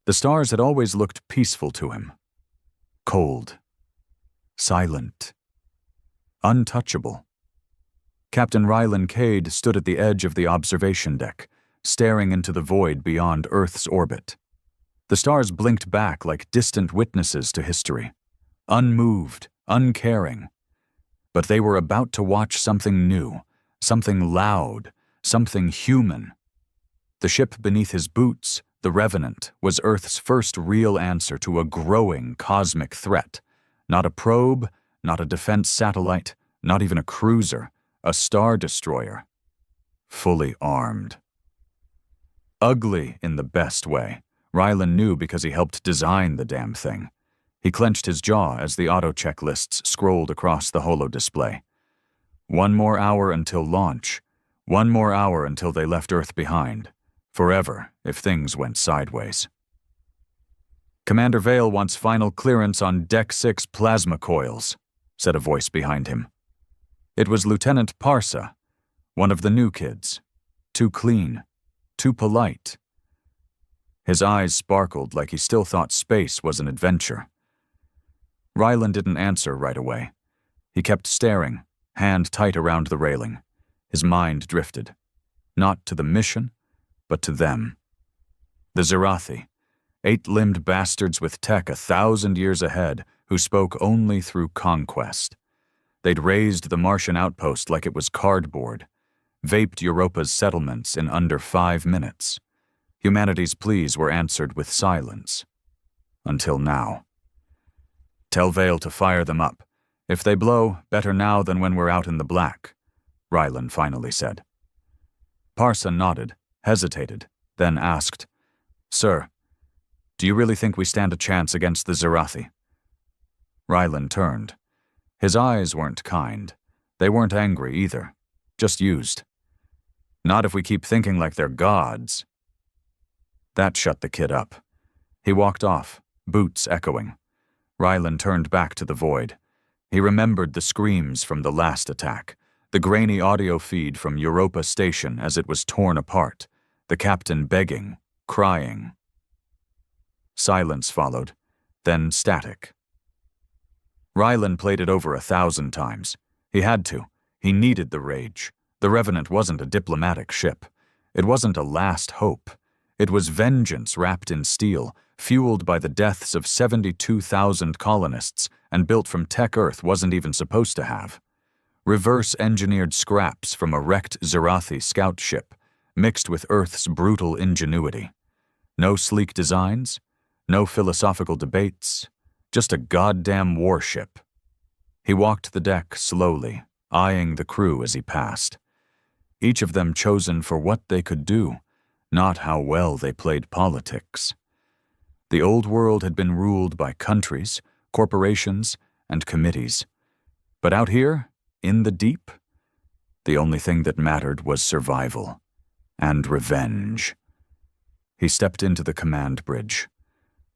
The stars had always looked peaceful to him. Cold. Silent. Untouchable. Captain Rylan Cade stood at the edge of the observation deck, staring into the void beyond Earth's orbit. The stars blinked back like distant witnesses to history, unmoved, uncaring. But they were about to watch something new, something loud, something human. The ship beneath his boots, the Revenant, was Earth's first real answer to a growing cosmic threat. Not a probe, not a defense satellite, not even a cruiser, a star destroyer. Fully armed. Ugly in the best way. Rylan knew because he helped design the damn thing. He clenched his jaw as the auto-check lists scrolled across the holo-display. 1 more hour until launch. 1 more hour until they left Earth behind. Forever, if things went sideways. "Commander Vale wants final clearance on Deck 6 plasma coils," said a voice behind him. It was Lieutenant Parsa, one of the new kids. Too clean. Too polite. His eyes sparkled like he still thought space was an adventure. Rylan didn't answer right away. He kept staring, hand tight around the railing. His mind drifted. Not to the mission, but to them. The Zirathi, 8-limbed bastards with tech 1,000 years ahead who spoke only through conquest. They'd razed the Martian outpost like it was cardboard, vaped Europa's settlements in under 5 minutes. Humanity's pleas were answered with silence. Until now. "Tell Vale to fire them up. If they blow, better now than when we're out in the black," Rylan finally said. Parsa nodded, hesitated, then asked, "Sir, do you really think we stand a chance against the Zirathi?" Rylan turned. His eyes weren't kind. They weren't angry either, just used. "Not if we keep thinking like they're gods." That shut the kid up. He walked off, boots echoing. Rylan turned back to the void. He remembered the screams from the last attack, the grainy audio feed from Europa Station as it was torn apart, the captain begging, crying. Silence followed, then static. Rylan played it over 1,000 times. He had to. He needed the rage. The Revenant wasn't a diplomatic ship. It wasn't a last hope. It was vengeance wrapped in steel, fueled by the deaths of 72,000 colonists and built from tech Earth wasn't even supposed to have. Reverse-engineered scraps from a wrecked Zirathi scout ship, mixed with Earth's brutal ingenuity. No sleek designs, no philosophical debates, just a goddamn warship. He walked the deck slowly, eyeing the crew as he passed. Each of them chosen for what they could do, not how well they played politics. The old world had been ruled by countries, corporations, and committees. But out here, in the deep, the only thing that mattered was survival and revenge. He stepped into the command bridge.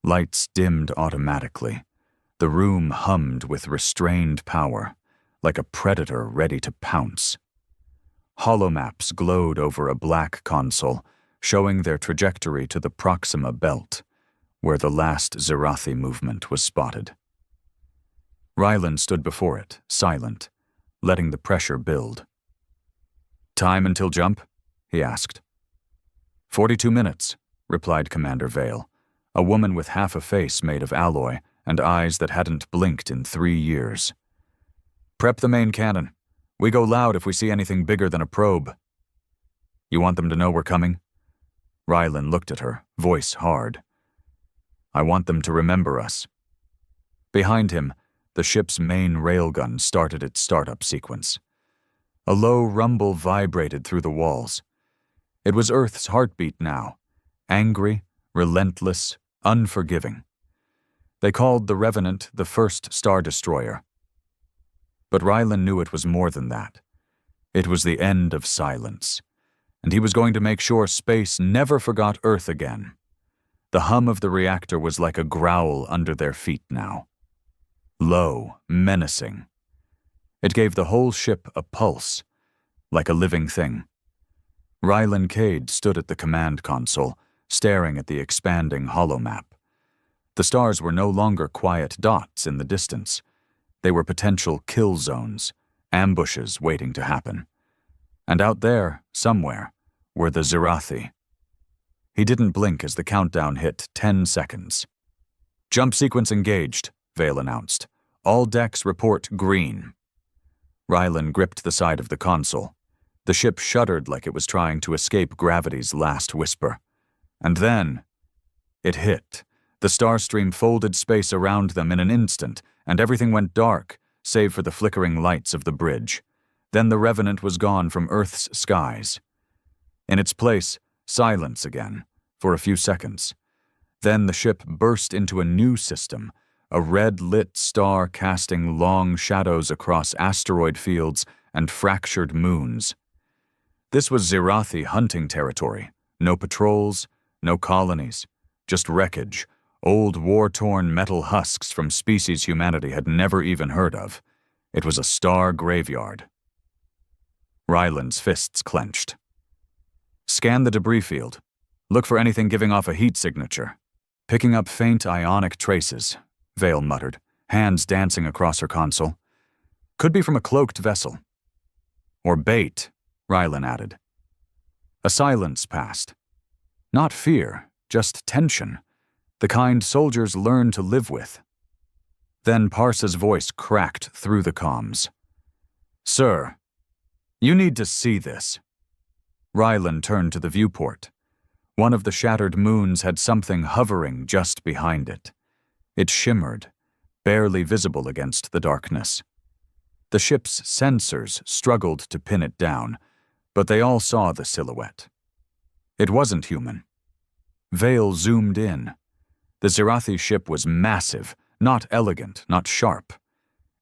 Lights dimmed automatically. The room hummed with restrained power, like a predator ready to pounce. Holomaps glowed over a black console, showing their trajectory to the Proxima Belt, where the last Zirathi movement was spotted. Rylan stood before it, silent, letting the pressure build. "Time until jump?" he asked. 42 minutes, replied Commander Vale, a woman with half a face made of alloy and eyes that hadn't blinked in 3 years. "Prep the main cannon. We go loud if we see anything bigger than a probe." "You want them to know we're coming?" Rylan looked at her, voice hard. "I want them to remember us." Behind him, the ship's main railgun started its startup sequence. A low rumble vibrated through the walls. It was Earth's heartbeat now, angry, relentless, unforgiving. They called the Revenant the first Star Destroyer. But Rylan knew it was more than that. It was the end of silence, and he was going to make sure space never forgot Earth again. The hum of the reactor was like a growl under their feet now. Low, menacing. It gave the whole ship a pulse, like a living thing. Rylan Cade stood at the command console, staring at the expanding holomap. The stars were no longer quiet dots in the distance. They were potential kill zones, ambushes waiting to happen. And out there, somewhere, were the Zirathi. He didn't blink as the countdown hit 10 seconds. "Jump sequence engaged," Vale announced. "All decks report green." Rylan gripped the side of the console. The ship shuddered like it was trying to escape gravity's last whisper. And then it hit. The starstream folded space around them in an instant, and everything went dark, save for the flickering lights of the bridge. Then the Revenant was gone from Earth's skies. In its place, silence again, for a few seconds. Then the ship burst into a new system, a red-lit star casting long shadows across asteroid fields and fractured moons. This was Zirathi hunting territory. No patrols, no colonies, just wreckage, old war-torn metal husks from species humanity had never even heard of. It was a star graveyard. Ryland's fists clenched. "Scan the debris field. Look for anything giving off a heat signature." "Picking up faint ionic traces," Vale muttered, hands dancing across her console. "Could be from a cloaked vessel." "Or bait," Rylan added. A silence passed. Not fear, just tension, the kind soldiers learn to live with. Then Parsa's voice cracked through the comms. "Sir, you need to see this." Rylan turned to the viewport. One of the shattered moons had something hovering just behind it. It shimmered, barely visible against the darkness. The ship's sensors struggled to pin it down, but they all saw the silhouette. It wasn't human. Vale zoomed in. The Zirathi ship was massive, not elegant, not sharp.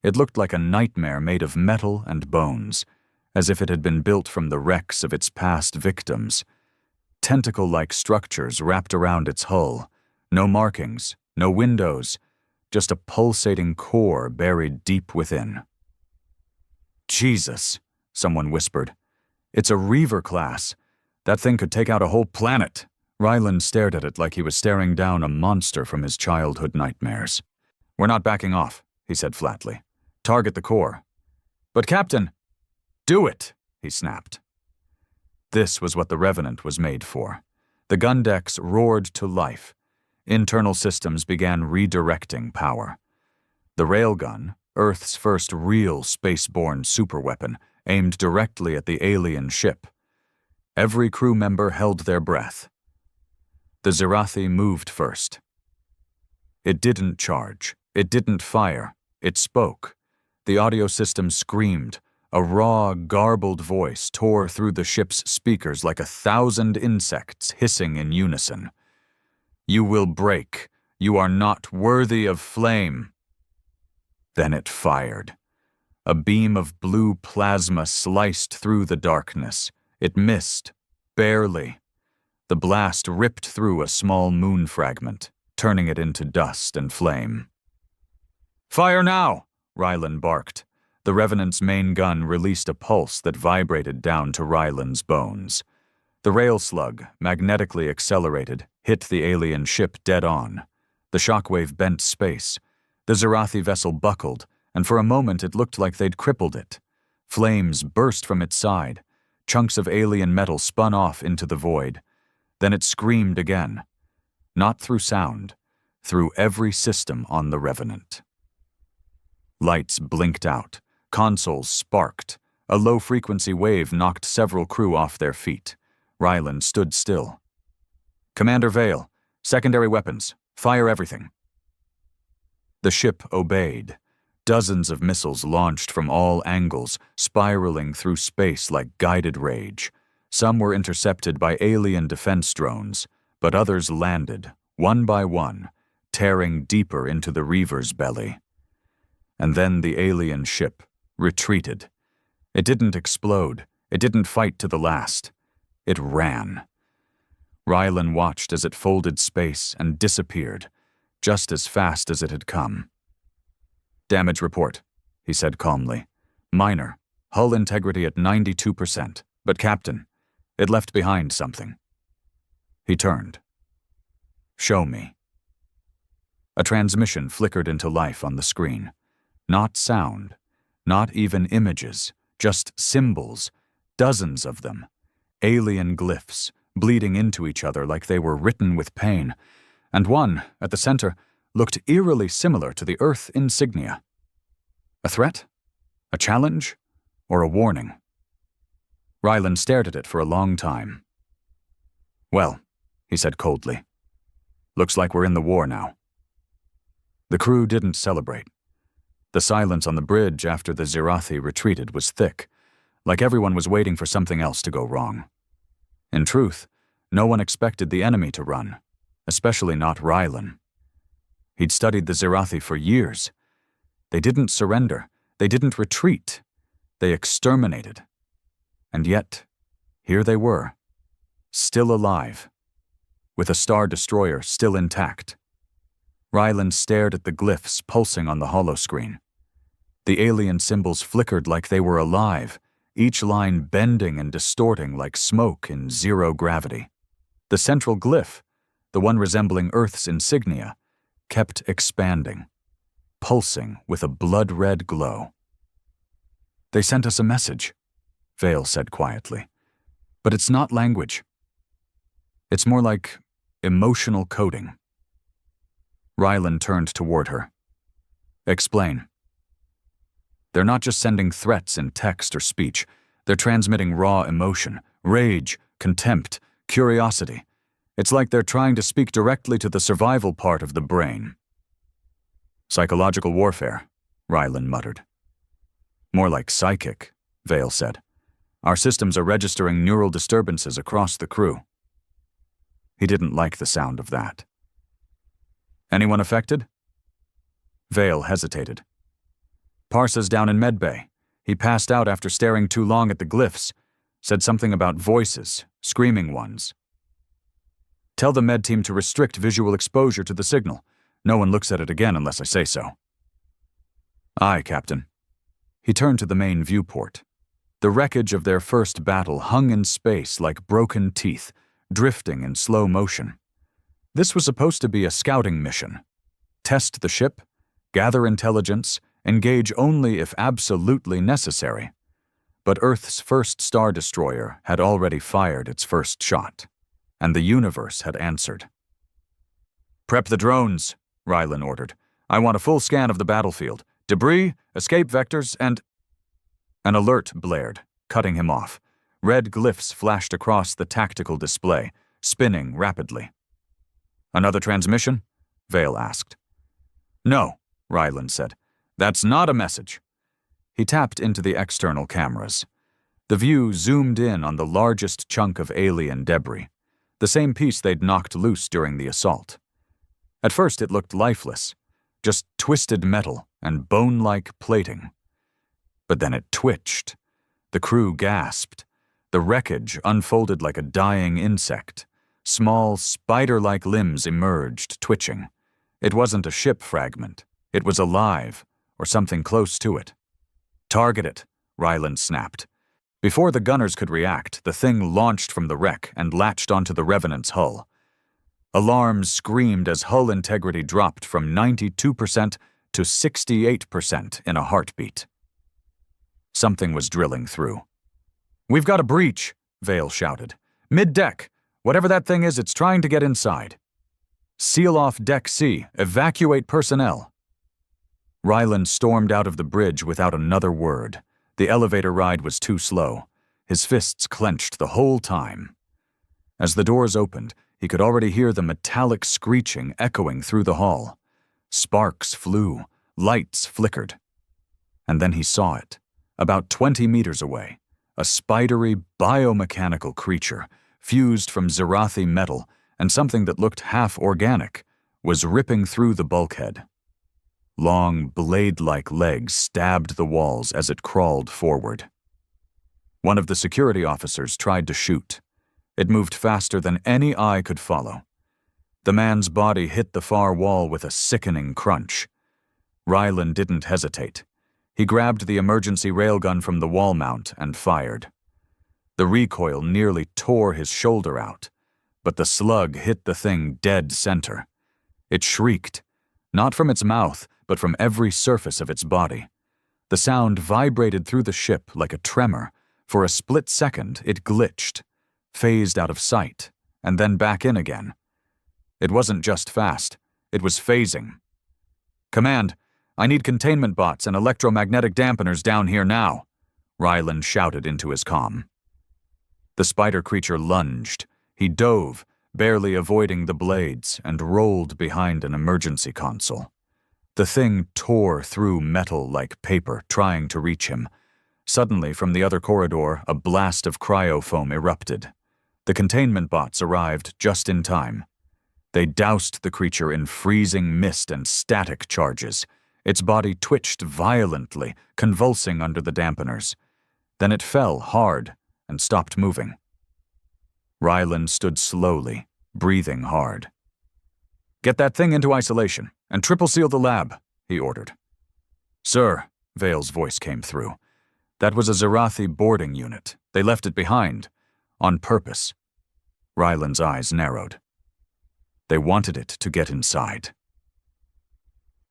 It looked like a nightmare made of metal and bones, as if it had been built from the wrecks of its past victims. Tentacle-like structures wrapped around its hull. No markings, no windows, just a pulsating core buried deep within. "Jesus," someone whispered. "It's a Reaver class. That thing could take out a whole planet." Ryland stared at it like he was staring down a monster from his childhood nightmares. "We're not backing off," he said flatly. "Target the core." "But Captain—" "Do it," he snapped. This was what the Revenant was made for. The gun decks roared to life. Internal systems began redirecting power. The railgun, Earth's first real spaceborne superweapon, aimed directly at the alien ship. Every crew member held their breath. The Zirathi moved first. It didn't charge. It didn't fire. It spoke. The audio system screamed. A raw, garbled voice tore through the ship's speakers like 1,000 insects hissing in unison. "You will break. You are not worthy of flame." Then it fired. A beam of blue plasma sliced through the darkness. It missed, barely. The blast ripped through a small moon fragment, turning it into dust and flame. "Fire now!" Rylan barked. The Revenant's main gun released a pulse that vibrated down to Rylan's bones. The rail slug, magnetically accelerated, hit the alien ship dead on. The shockwave bent space. The Zirathi vessel buckled, and for a moment it looked like they'd crippled it. Flames burst from its side. Chunks of alien metal spun off into the void. Then it screamed again. Not through sound, through every system on the Revenant. Lights blinked out. Consoles sparked. A low-frequency wave knocked several crew off their feet. Ryland stood still. "Commander Vale, secondary weapons. Fire everything." The ship obeyed. Dozens of missiles launched from all angles, spiraling through space like guided rage. Some were intercepted by alien defense drones, but others landed, one by one, tearing deeper into the Reaver's belly. And then the alien ship retreated. It didn't explode. It didn't fight to the last. It ran. Rylan watched as it folded space and disappeared, just as fast as it had come. "Damage report," he said calmly. "Minor. Hull integrity at 92%. But Captain, it left behind something." He turned. Show me. A transmission flickered into life on the screen. Not sound, not even images, just symbols, dozens of them. Alien glyphs, bleeding into each other like they were written with pain, and one, at the center, looked eerily similar to the Earth insignia. A threat? A challenge? Or a warning? Ryland stared at it for a long time. "Well," he said coldly, "looks like we're in the war now." The crew didn't celebrate. The silence on the bridge after the Zirathi retreated was thick, like everyone was waiting for something else to go wrong. In truth, no one expected the enemy to run, especially not Ryland. He'd studied the Zirathi for years. They didn't surrender. They didn't retreat. They exterminated. And yet, here they were, still alive, with a Star Destroyer still intact. Ryland stared at the glyphs pulsing on the holoscreen. The alien symbols flickered like they were alive, each line bending and distorting like smoke in zero gravity. The central glyph, the one resembling Earth's insignia, kept expanding, pulsing with a blood-red glow. "They sent us a message," Vale said quietly. "But it's not language. It's more like emotional coding." Ryland turned toward her. "Explain." "They're not just sending threats in text or speech. They're transmitting raw emotion, rage, contempt, curiosity. It's like they're trying to speak directly to the survival part of the brain." "Psychological warfare," Ryland muttered. "More like psychic," Vale said. "Our systems are registering neural disturbances across the crew." He didn't like the sound of that. "Anyone affected?" Vale hesitated. "Parsa's down in medbay. He passed out after staring too long at the glyphs. Said something about voices, screaming ones." "Tell the med team to restrict visual exposure to the signal. No one looks at it again unless I say so." "Aye, Captain." He turned to the main viewport. The wreckage of their first battle hung in space like broken teeth, drifting in slow motion. This was supposed to be a scouting mission. Test the ship, gather intelligence, engage only if absolutely necessary. But Earth's first Star Destroyer had already fired its first shot, and the universe had answered. "Prep the drones," Ryland ordered. "I want a full scan of the battlefield. Debris, escape vectors, and—" An alert blared, cutting him off. Red glyphs flashed across the tactical display, spinning rapidly. "Another transmission?" Vale asked. "No," Ryland said. "That's not a message." He tapped into the external cameras. The view zoomed in on the largest chunk of alien debris, the same piece they'd knocked loose during the assault. At first it looked lifeless, just twisted metal and bone-like plating. But then it twitched. The crew gasped. The wreckage unfolded like a dying insect. Small, spider-like limbs emerged, twitching. It wasn't a ship fragment. It was alive, or something close to it. "Target it," Ryland snapped. Before the gunners could react, the thing launched from the wreck and latched onto the Revenant's hull. Alarms screamed as hull integrity dropped from 92% to 68% in a heartbeat. Something was drilling through. "We've got a breach," Vale shouted. "Mid-deck. Whatever that thing is, it's trying to get inside. Seal off Deck C. Evacuate personnel." Ryland stormed out of the bridge without another word. The elevator ride was too slow. His fists clenched the whole time. As the doors opened, he could already hear the metallic screeching echoing through the hall. Sparks flew, lights flickered. And then he saw it, about 20 meters away, a spidery, biomechanical creature, fused from Zirathi metal and something that looked half-organic, was ripping through the bulkhead. Long, blade-like legs stabbed the walls as it crawled forward. One of the security officers tried to shoot. It moved faster than any eye could follow. The man's body hit the far wall with a sickening crunch. Ryland didn't hesitate. He grabbed the emergency railgun from the wall mount and fired. The recoil nearly tore his shoulder out, but the slug hit the thing dead center. It shrieked, not from its mouth, but from every surface of its body. The sound vibrated through the ship like a tremor. For a split second, it glitched, phased out of sight, and then back in again. It wasn't just fast, it was phasing. "Command, I need containment bots and electromagnetic dampeners down here now," Ryland shouted into his comm. The spider creature lunged. He dove, barely avoiding the blades, and rolled behind an emergency console. The thing tore through metal like paper, trying to reach him. Suddenly, from the other corridor, a blast of cryofoam erupted. The containment bots arrived just in time. They doused the creature in freezing mist and static charges. Its body twitched violently, convulsing under the dampeners. Then it fell hard and stopped moving. Ryland stood slowly, breathing hard. "Get that thing into isolation, and triple seal the lab," he ordered. "Sir," Vale's voice came through. "That was a Zerathi boarding unit. They left it behind. On purpose." Ryland's eyes narrowed. They wanted it to get inside.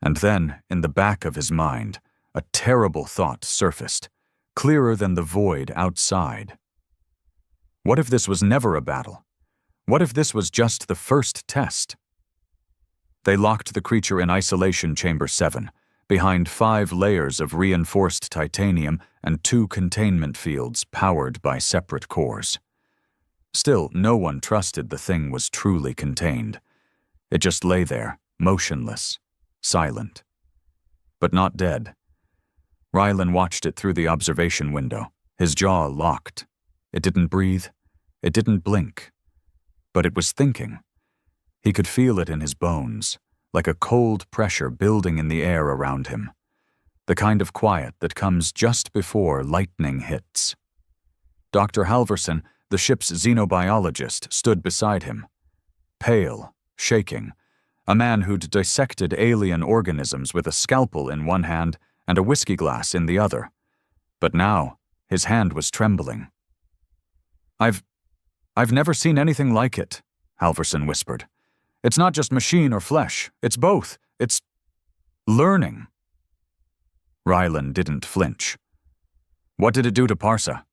And then, in the back of his mind, a terrible thought surfaced, clearer than the void outside. What if this was never a battle? What if this was just the first test? They locked the creature in Isolation Chamber 7, behind 5 layers of reinforced titanium and 2 containment fields powered by separate cores. Still, no one trusted the thing was truly contained. It just lay there, motionless, silent. But not dead. Ryland watched it through the observation window, his jaw locked. It didn't breathe. It didn't blink. But it was thinking. He could feel it in his bones, like a cold pressure building in the air around him. The kind of quiet that comes just before lightning hits. Dr. Halverson, the ship's xenobiologist, stood beside him. Pale, shaking, a man who'd dissected alien organisms with a scalpel in one hand and a whiskey glass in the other. But now, his hand was trembling. I've never seen anything like it," Halverson whispered. "It's not just machine or flesh. It's both. It's learning." Ryland didn't flinch. "What did it do to Parsa?"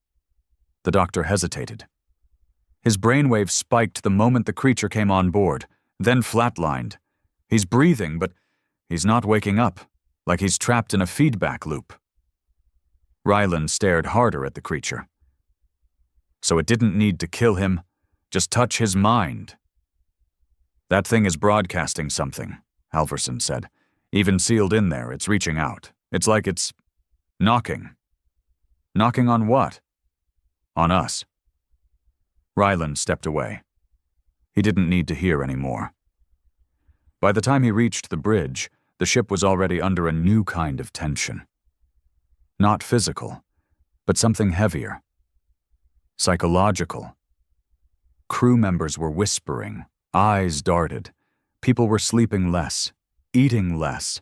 The doctor hesitated. His brainwaves spiked the moment the creature came on board, then flatlined. He's breathing, but he's not waking up, like he's trapped in a feedback loop. Ryland stared harder at the creature. "So it didn't need to kill him, just touch his mind." "That thing is broadcasting something," Halverson said. "Even sealed in there, it's reaching out. It's like it's knocking." "Knocking on what?" "On us." Ryland stepped away. He didn't need to hear any more. By the time he reached the bridge, the ship was already under a new kind of tension. Not physical, but something heavier. Psychological. Crew members were whispering, eyes darted. People were sleeping less, eating less.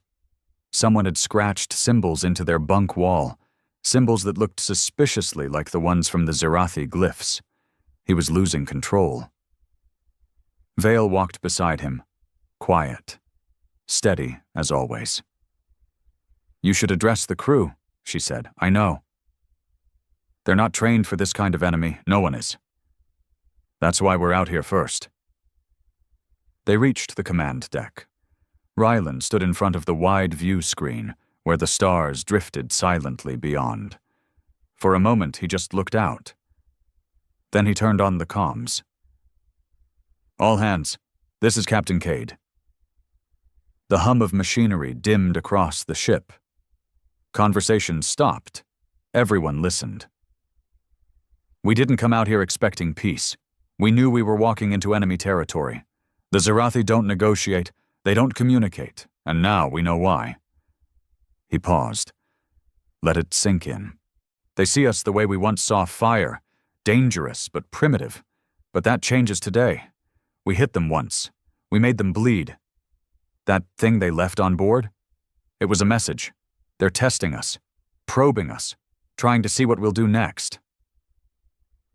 Someone had scratched symbols into their bunk wall, symbols that looked suspiciously like the ones from the Zerathi glyphs. He was losing control. Vale walked beside him, quiet, steady as always. "You should address the crew," she said. "I know. They're not trained for this kind of enemy. No one is. That's why we're out here first." They reached the command deck. Ryland stood in front of the wide view screen, where the stars drifted silently beyond. For a moment, he just looked out. Then he turned on the comms. "All hands, this is Captain Cade." The hum of machinery dimmed across the ship. Conversation stopped. Everyone listened. "We didn't come out here expecting peace. We knew we were walking into enemy territory. The Zerathi don't negotiate, they don't communicate, and now we know why." He paused. Let it sink in. "They see us the way we once saw fire, dangerous but primitive. But that changes today. We hit them once. We made them bleed. That thing they left on board? It was a message. They're testing us, probing us, trying to see what we'll do next."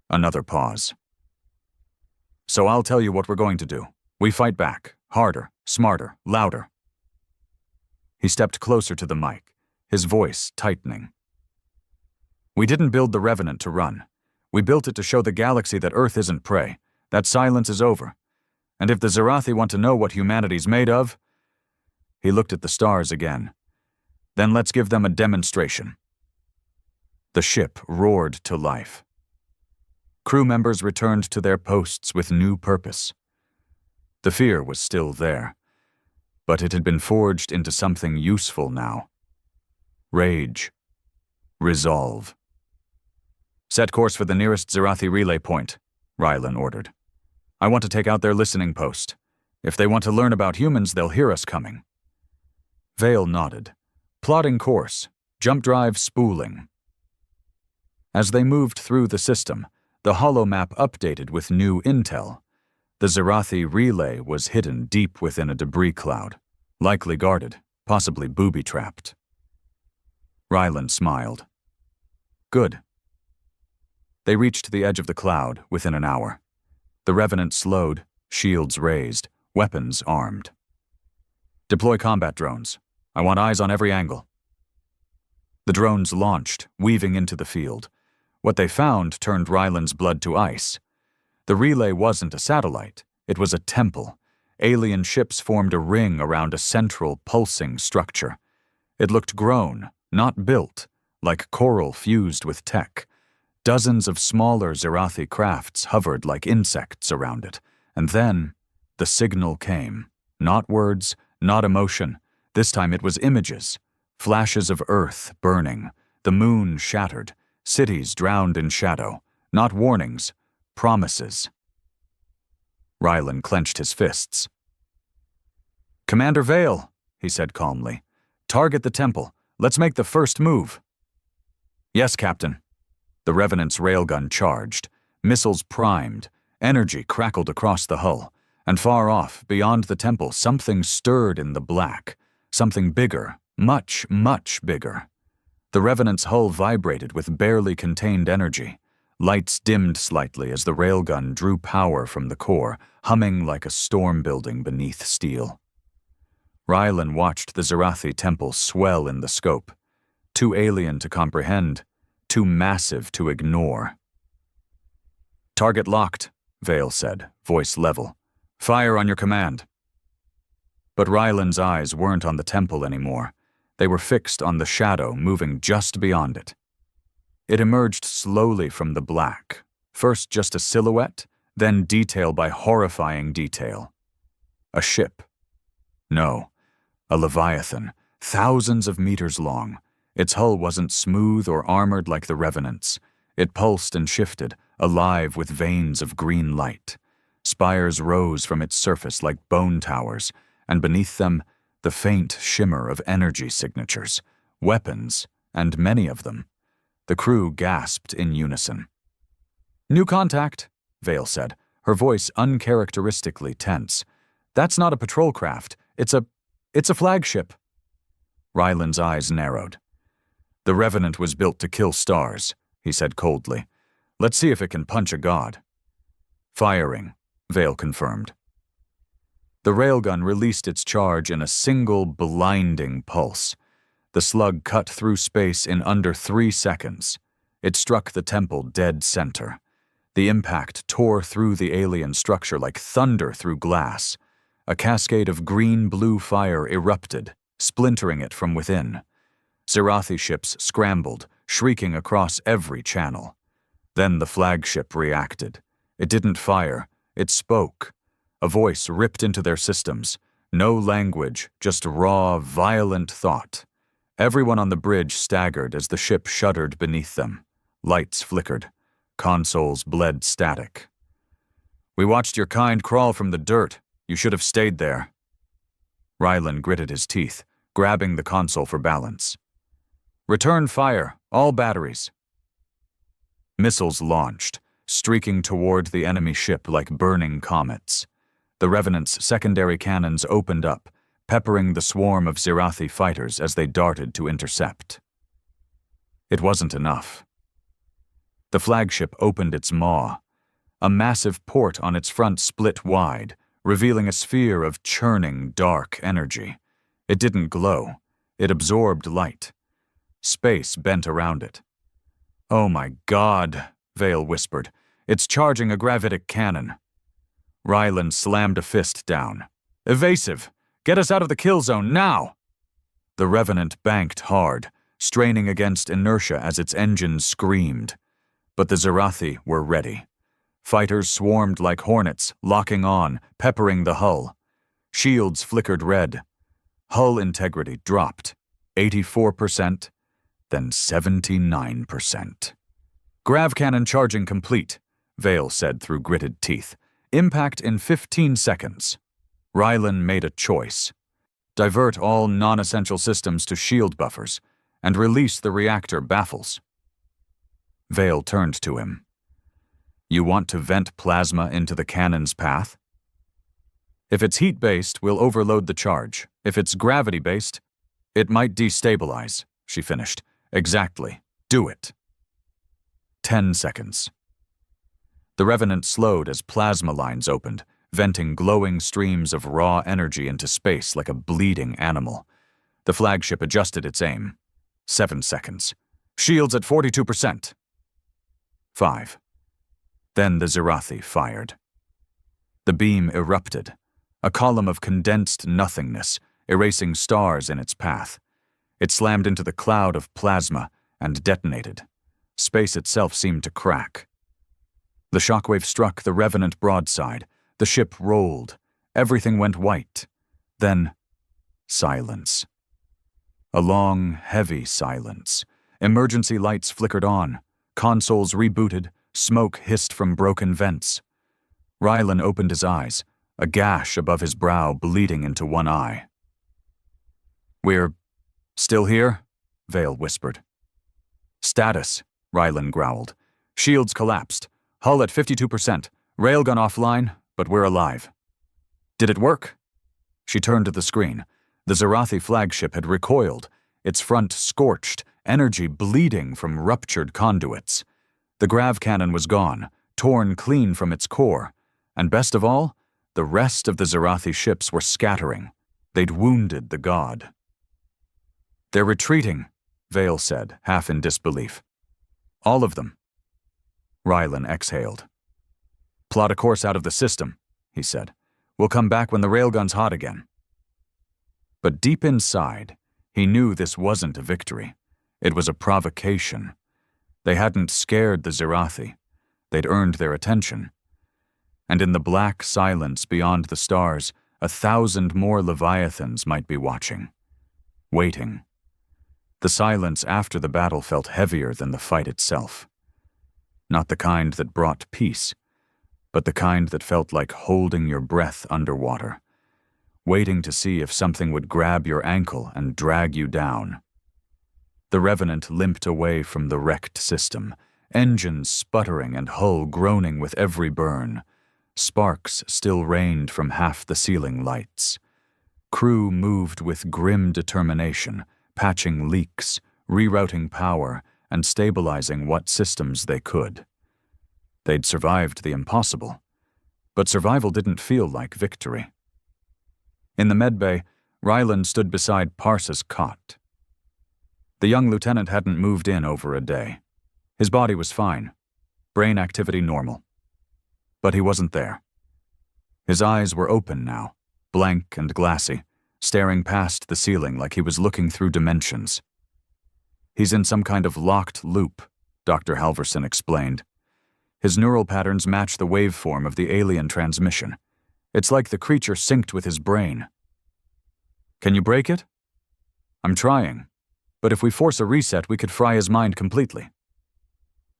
Another pause. So I'll tell you what we're going to do. We fight back. Harder, smarter, louder. He stepped closer to the mic, his voice tightening. We didn't build the Revenant to run. We built it to show the galaxy that Earth isn't prey, that silence is over. And if the Zerathi want to know what humanity's made of, he looked at the stars again. Then let's give them a demonstration. The ship roared to life. Crew members returned to their posts with new purpose. The fear was still there, but it had been forged into something useful now. Rage. Resolve. Set course for the nearest Zerathi relay point, Rylan ordered. I want to take out their listening post. If they want to learn about humans, they'll hear us coming. Vale nodded. Plotting course. Jump drive spooling. As they moved through the system, the holomap updated with new intel. The Zerathi relay was hidden deep within a debris cloud, likely guarded, possibly booby-trapped. Rylan smiled. Good. They reached the edge of the cloud within an hour. The Revenant slowed, shields raised, weapons armed. Deploy combat drones. I want eyes on every angle. The drones launched, weaving into the field. What they found turned Rylan's blood to ice. The relay wasn't a satellite, it was a temple. Alien ships formed a ring around a central, pulsing structure. It looked grown, not built, like coral fused with tech. Dozens of smaller Zerathi crafts hovered like insects around it. And then, the signal came. Not words, not emotion. This time it was images. Flashes of Earth burning, the moon shattered, cities drowned in shadow. Not warnings, promises. Rylan clenched his fists. Commander Vale, he said calmly. Target the temple. Let's make the first move. Yes, Captain. The Revenant's railgun charged. Missiles primed. Energy crackled across the hull. And far off, beyond the temple, something stirred in the black. Something bigger, much, much bigger. The Revenant's hull vibrated with barely contained energy. Lights dimmed slightly as the railgun drew power from the core, humming like a storm building beneath steel. Rylan watched the Zerathi temple swell in the scope. Too alien to comprehend, too massive to ignore. Target locked, Vale said, voice level. Fire on your command. But Rylan's eyes weren't on the temple anymore. They were fixed on the shadow moving just beyond it. It emerged slowly from the black, first just a silhouette, then detail by horrifying detail. A ship. No, a Leviathan, thousands of meters long. Its hull wasn't smooth or armored like the Revenant's. It pulsed and shifted, alive with veins of green light. Spires rose from its surface like bone towers, and beneath them, the faint shimmer of energy signatures, weapons, and many of them. The crew gasped in unison. New contact, Vale said, her voice uncharacteristically tense. That's not a patrol craft. It's a flagship. Rylan's eyes narrowed. The Revenant was built to kill stars, he said coldly. Let's see if it can punch a god. Firing, Vale confirmed. The railgun released its charge in a single blinding pulse. The slug cut through space in under 3 seconds. It struck the temple dead center. The impact tore through the alien structure like thunder through glass. A cascade of green-blue fire erupted, splintering it from within. Zerathi ships scrambled, shrieking across every channel. Then the flagship reacted. It didn't fire, it spoke. A voice ripped into their systems. No language, just raw, violent thought. Everyone on the bridge staggered as the ship shuddered beneath them. Lights flickered. Consoles bled static. We watched your kind crawl from the dirt. You should have stayed there. Rylan gritted his teeth, grabbing the console for balance. Return fire, all batteries. Missiles launched, streaking toward the enemy ship like burning comets. The Revenant's secondary cannons opened up, peppering the swarm of Zerathi fighters as they darted to intercept. It wasn't enough. The flagship opened its maw. A massive port on its front split wide, revealing a sphere of churning, dark energy. It didn't glow. It absorbed light. Space bent around it. "Oh my God," Vale whispered. "It's charging a gravitic cannon." Ryland slammed a fist down. "Evasive! Get us out of the kill zone, now!" The Revenant banked hard, straining against inertia as its engines screamed. But the Zerathi were ready. Fighters swarmed like hornets, locking on, peppering the hull. Shields flickered red. Hull integrity dropped. 84%, then 79%. "Grav cannon charging complete," Vale said through gritted teeth. "Impact in 15 seconds. Rylan made a choice. Divert all non-essential systems to shield buffers, and release the reactor baffles. Vale turned to him. "You want to vent plasma into the cannon's path? If it's heat-based, we'll overload the charge. If it's gravity-based, it might destabilize," she finished. "Exactly. Do it." 10 seconds. The Revenant slowed as plasma lines opened, venting glowing streams of raw energy into space like a bleeding animal. The flagship adjusted its aim. 7 seconds. "Shields at 42%. 5. Then the Zerathi fired. The beam erupted, a column of condensed nothingness, erasing stars in its path. It slammed into the cloud of plasma and detonated. Space itself seemed to crack. The shockwave struck the Revenant broadside. The ship rolled. Everything went white. Then, silence. A long, heavy silence. Emergency lights flickered on. Consoles rebooted. Smoke hissed from broken vents. Rylan opened his eyes, a gash above his brow bleeding into one eye. "We're still here?" Vale whispered. "Status," Rylan growled. "Shields collapsed. Hull at 52%. Railgun offline, but we're alive." "Did it work?" She turned to the screen. The Zerathi flagship had recoiled, its front scorched, energy bleeding from ruptured conduits. The grav cannon was gone, torn clean from its core, and best of all, the rest of the Zerathi ships were scattering. They'd wounded the god. "They're retreating," Vale said, half in disbelief. "All of them." Rylan exhaled. "Plot a course out of the system," he said. "We'll come back when the railgun's hot again." But deep inside, he knew this wasn't a victory. It was a provocation. They hadn't scared the Zerathi. They'd earned their attention. And in the black silence beyond the stars, 1,000 more Leviathans might be watching. Waiting. The silence after the battle felt heavier than the fight itself. Not the kind that brought peace, but the kind that felt like holding your breath underwater, waiting to see if something would grab your ankle and drag you down. The Revenant limped away from the wrecked system, engines sputtering and hull groaning with every burn. Sparks still rained from half the ceiling lights. Crew moved with grim determination, patching leaks, rerouting power, and stabilizing what systems they could. They'd survived the impossible, but survival didn't feel like victory. In the medbay, Rylan stood beside Parsa's cot. The young lieutenant hadn't moved in over a day. His body was fine, brain activity normal. But he wasn't there. His eyes were open now, blank and glassy, staring past the ceiling like he was looking through dimensions. "He's in some kind of locked loop," Dr. Halverson explained. "His neural patterns match the waveform of the alien transmission. It's like the creature synced with his brain." "Can you break it?" "I'm trying. But if we force a reset, we could fry his mind completely."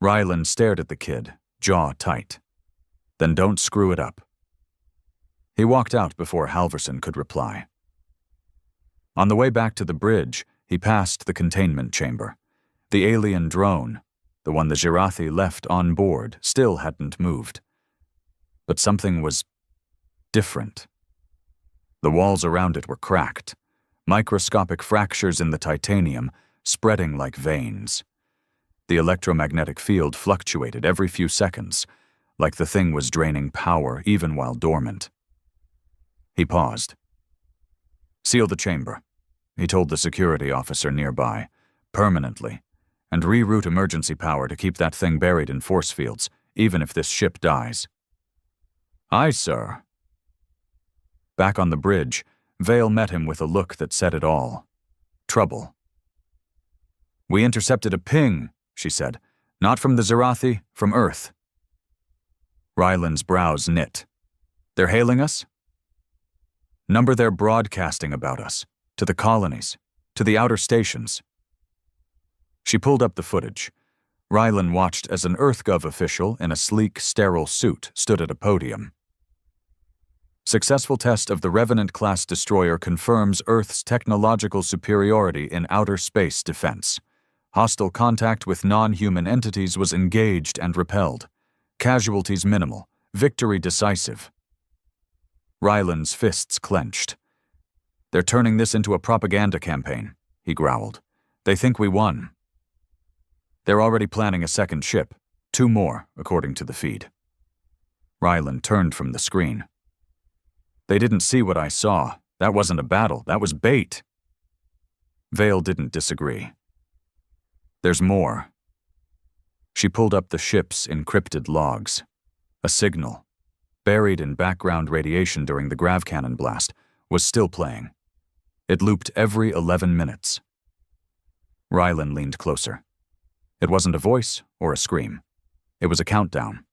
Rylan stared at the kid, jaw tight. "Then don't screw it up." He walked out before Halverson could reply. On the way back to the bridge, he passed the containment chamber. The alien drone, the one the Zerathi left on board, still hadn't moved. But something was different. The walls around it were cracked, microscopic fractures in the titanium spreading like veins. The electromagnetic field fluctuated every few seconds, like the thing was draining power even while dormant. He paused. "Seal the chamber," he told the security officer nearby, "permanently, and reroute emergency power to keep that thing buried in force fields, even if this ship dies." "Aye, sir." Back on the bridge, Vale met him with a look that said it all. Trouble. "We intercepted a ping," she said. "Not from the Zerathi, from Earth." Ryland's brows knit. "They're hailing us?" "Number they're broadcasting about us, to the colonies, to the outer stations." She pulled up the footage. Ryland watched as an EarthGov official in a sleek, sterile suit stood at a podium. "Successful test of the Revenant-class destroyer confirms Earth's technological superiority in outer space defense. Hostile contact with non-human entities was engaged and repelled. Casualties minimal. Victory decisive." Ryland's fists clenched. "They're turning this into a propaganda campaign," he growled. "They think we won." "They're already planning a second ship. 2 more, according to the feed." Ryland turned from the screen. "They didn't see what I saw. That wasn't a battle. That was bait." Vale didn't disagree. "There's more." She pulled up the ship's encrypted logs. A signal, buried in background radiation during the grav cannon blast, was still playing. It looped every 11 minutes. Ryland leaned closer. It wasn't a voice or a scream. It was a countdown.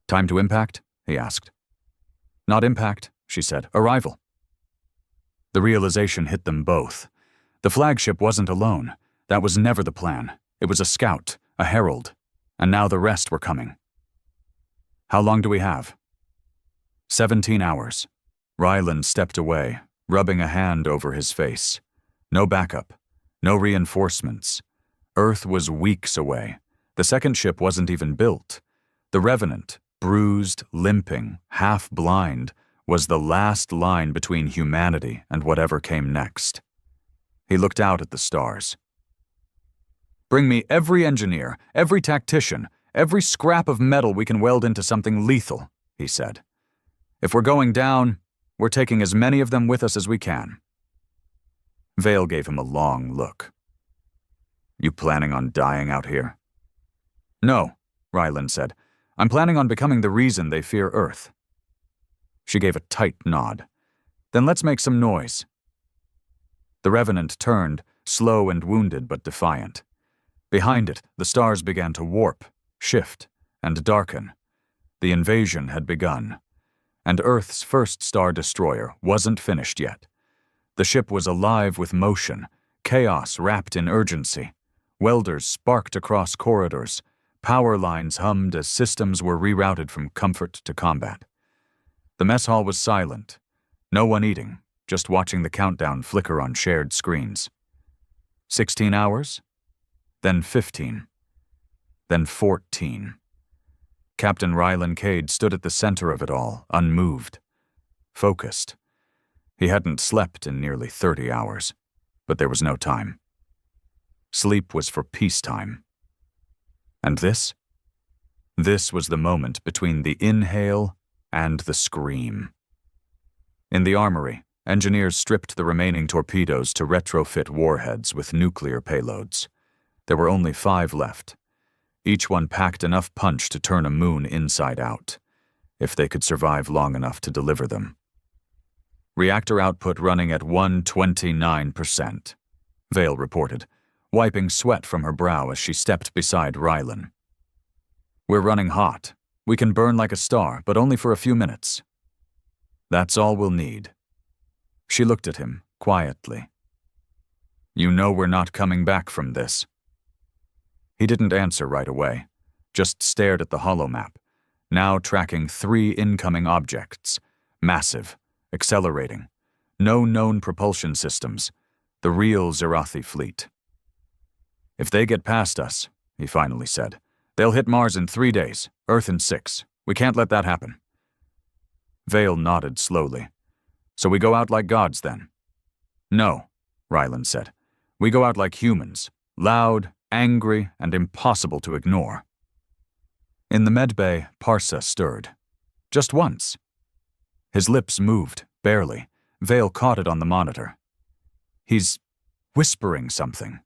"Time to impact?" he asked. "Not impact," she said. "Arrival." The realization hit them both. The flagship wasn't alone. That was never the plan. It was a scout, a herald, and now the rest were coming. "How long do we have?" 17 hours. Ryland stepped away, rubbing a hand over his face. No backup. No reinforcements. Earth was weeks away. The second ship wasn't even built. The Revenant, bruised, limping, half-blind, was the last line between humanity and whatever came next. He looked out at the stars. "Bring me every engineer, every tactician, every scrap of metal we can weld into something lethal," he said. "If we're going down, we're taking as many of them with us as we can." Vale gave him a long look. "You planning on dying out here?" "No," Ryland said. "I'm planning on becoming the reason they fear Earth." She gave a tight nod. "Then let's make some noise." The Revenant turned, slow and wounded but defiant. Behind it, the stars began to warp, shift, and darken. The invasion had begun. And Earth's first star destroyer wasn't finished yet. The ship was alive with motion, chaos wrapped in urgency. Welders sparked across corridors. Power lines hummed as systems were rerouted from comfort to combat. The mess hall was silent. No one eating, just watching the countdown flicker on shared screens. 16 hours? Then 15. Then 14. Captain Ryland Cade stood at the center of it all, unmoved. Focused. He hadn't slept in nearly 30 hours, but there was no time. Sleep was for peacetime. And this? This was the moment between the inhale and the scream. In the armory, engineers stripped the remaining torpedoes to retrofit warheads with nuclear payloads. There were only 5 left. Each one packed enough punch to turn a moon inside out, if they could survive long enough to deliver them. Reactor output running at 129%, Vale reported, wiping sweat from her brow as she stepped beside Ryland. "We're running hot. We can burn like a star, but only for a few minutes." "That's all we'll need." She looked at him, quietly. "You know we're not coming back from this." He didn't answer right away, just stared at the holomap, now tracking 3 incoming objects, massive, accelerating, no known propulsion systems, the real Zerathi fleet. "If they get past us," he finally said, "they'll hit Mars in 3 days, Earth in 6. We can't let that happen." Vale nodded slowly. "So we go out like gods, then?" "No," Ryland said. "We go out like humans, loud, angry, and impossible to ignore." In the medbay, Parsa stirred. Just once. His lips moved, barely. Vale caught it on the monitor. He's whispering something.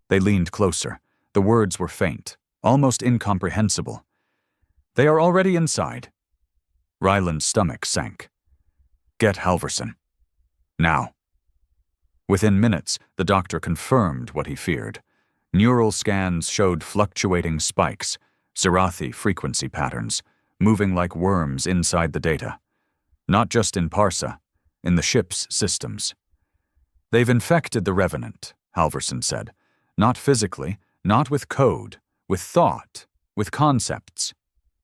They leaned closer. The words were faint, almost incomprehensible. They are already inside. Ryland's stomach sank. Get Halverson. Now. Within minutes, the doctor confirmed what he feared. Neural scans showed fluctuating spikes, Zerathi frequency patterns, moving like worms inside the data. Not just in Parsa, in the ship's systems. They've infected the Revenant, Halverson said. Not physically, not with code, with thought, with concepts.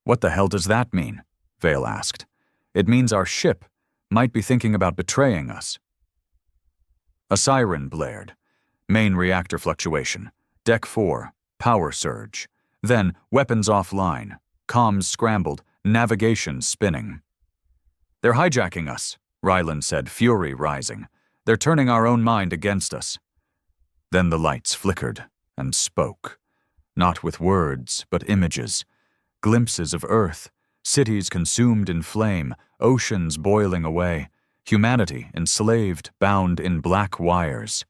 What the hell does that mean? Vale asked. It means our ship might be thinking about betraying us. A siren blared. Main reactor fluctuation. Deck 4, power surge. Then, weapons offline. Comms scrambled, navigation spinning. They're hijacking us, Ryland said, fury rising. They're turning our own mind against us. Then the lights flickered and spoke. Not with words, but images. Glimpses of Earth, cities consumed in flame, oceans boiling away, humanity enslaved, bound in black wires.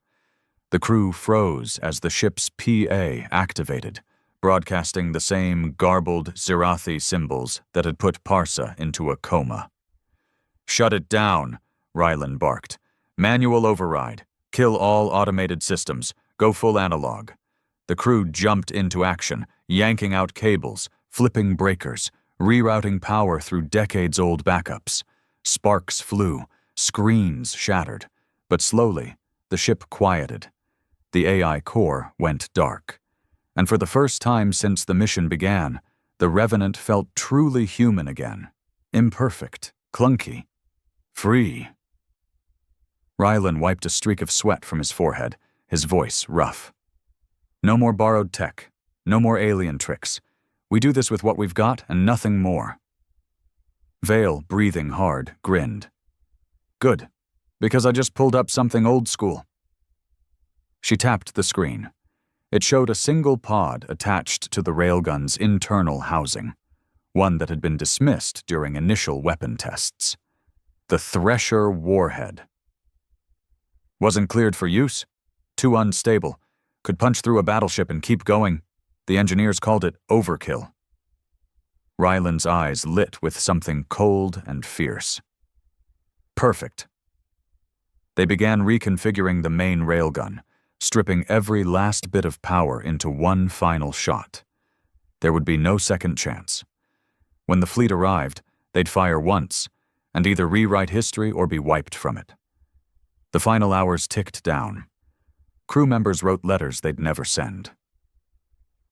The crew froze as the ship's PA activated, broadcasting the same garbled Zerathi symbols that had put Parsa into a coma. Shut it down, Ryland barked. Manual override. Kill all automated systems. Go full analog. The crew jumped into action, yanking out cables, flipping breakers, rerouting power through decades-old backups. Sparks flew, screens shattered, but slowly, the ship quieted. The AI core went dark. And for the first time since the mission began, the Revenant felt truly human again. Imperfect, clunky, free. Ryland wiped a streak of sweat from his forehead, his voice rough. No more borrowed tech, no more alien tricks. We do this with what we've got and nothing more. Vale, breathing hard, grinned. Good, because I just pulled up something old school. She tapped the screen. It showed a single pod attached to the railgun's internal housing, one that had been dismissed during initial weapon tests. The Thresher warhead. Wasn't cleared for use. Too unstable. Could punch through a battleship and keep going. The engineers called it overkill. Ryland's eyes lit with something cold and fierce. Perfect. They began reconfiguring the main railgun, stripping every last bit of power into one final shot. There would be no second chance. When the fleet arrived, they'd fire once, and either rewrite history or be wiped from it. The final hours ticked down. Crew members wrote letters they'd never send.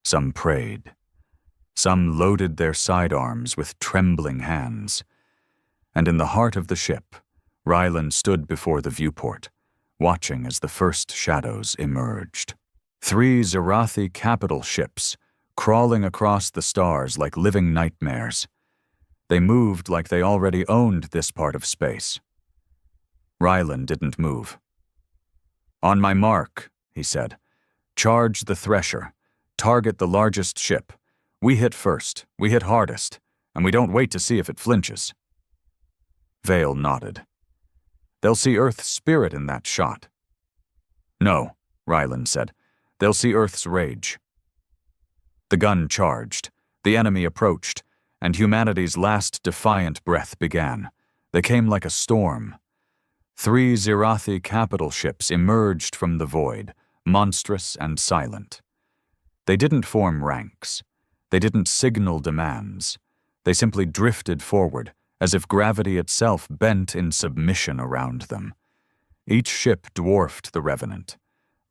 Some prayed. Some loaded their sidearms with trembling hands. And in the heart of the ship, Ryland stood before the viewport, watching as the first shadows emerged. 3 Zerathi capital ships, crawling across the stars like living nightmares. They moved like they already owned this part of space. Ryland didn't move. On my mark, he said. Charge the Thresher. Target the largest ship. We hit first, we hit hardest, and we don't wait to see if it flinches. Vale nodded. They'll see Earth's spirit in that shot. No, Ryland said. They'll see Earth's rage. The gun charged. The enemy approached, and humanity's last defiant breath began. They came like a storm. 3 Zerathi capital ships emerged from the void, monstrous and silent. They didn't form ranks. They didn't signal demands. They simply drifted forward, as if gravity itself bent in submission around them. Each ship dwarfed the Revenant,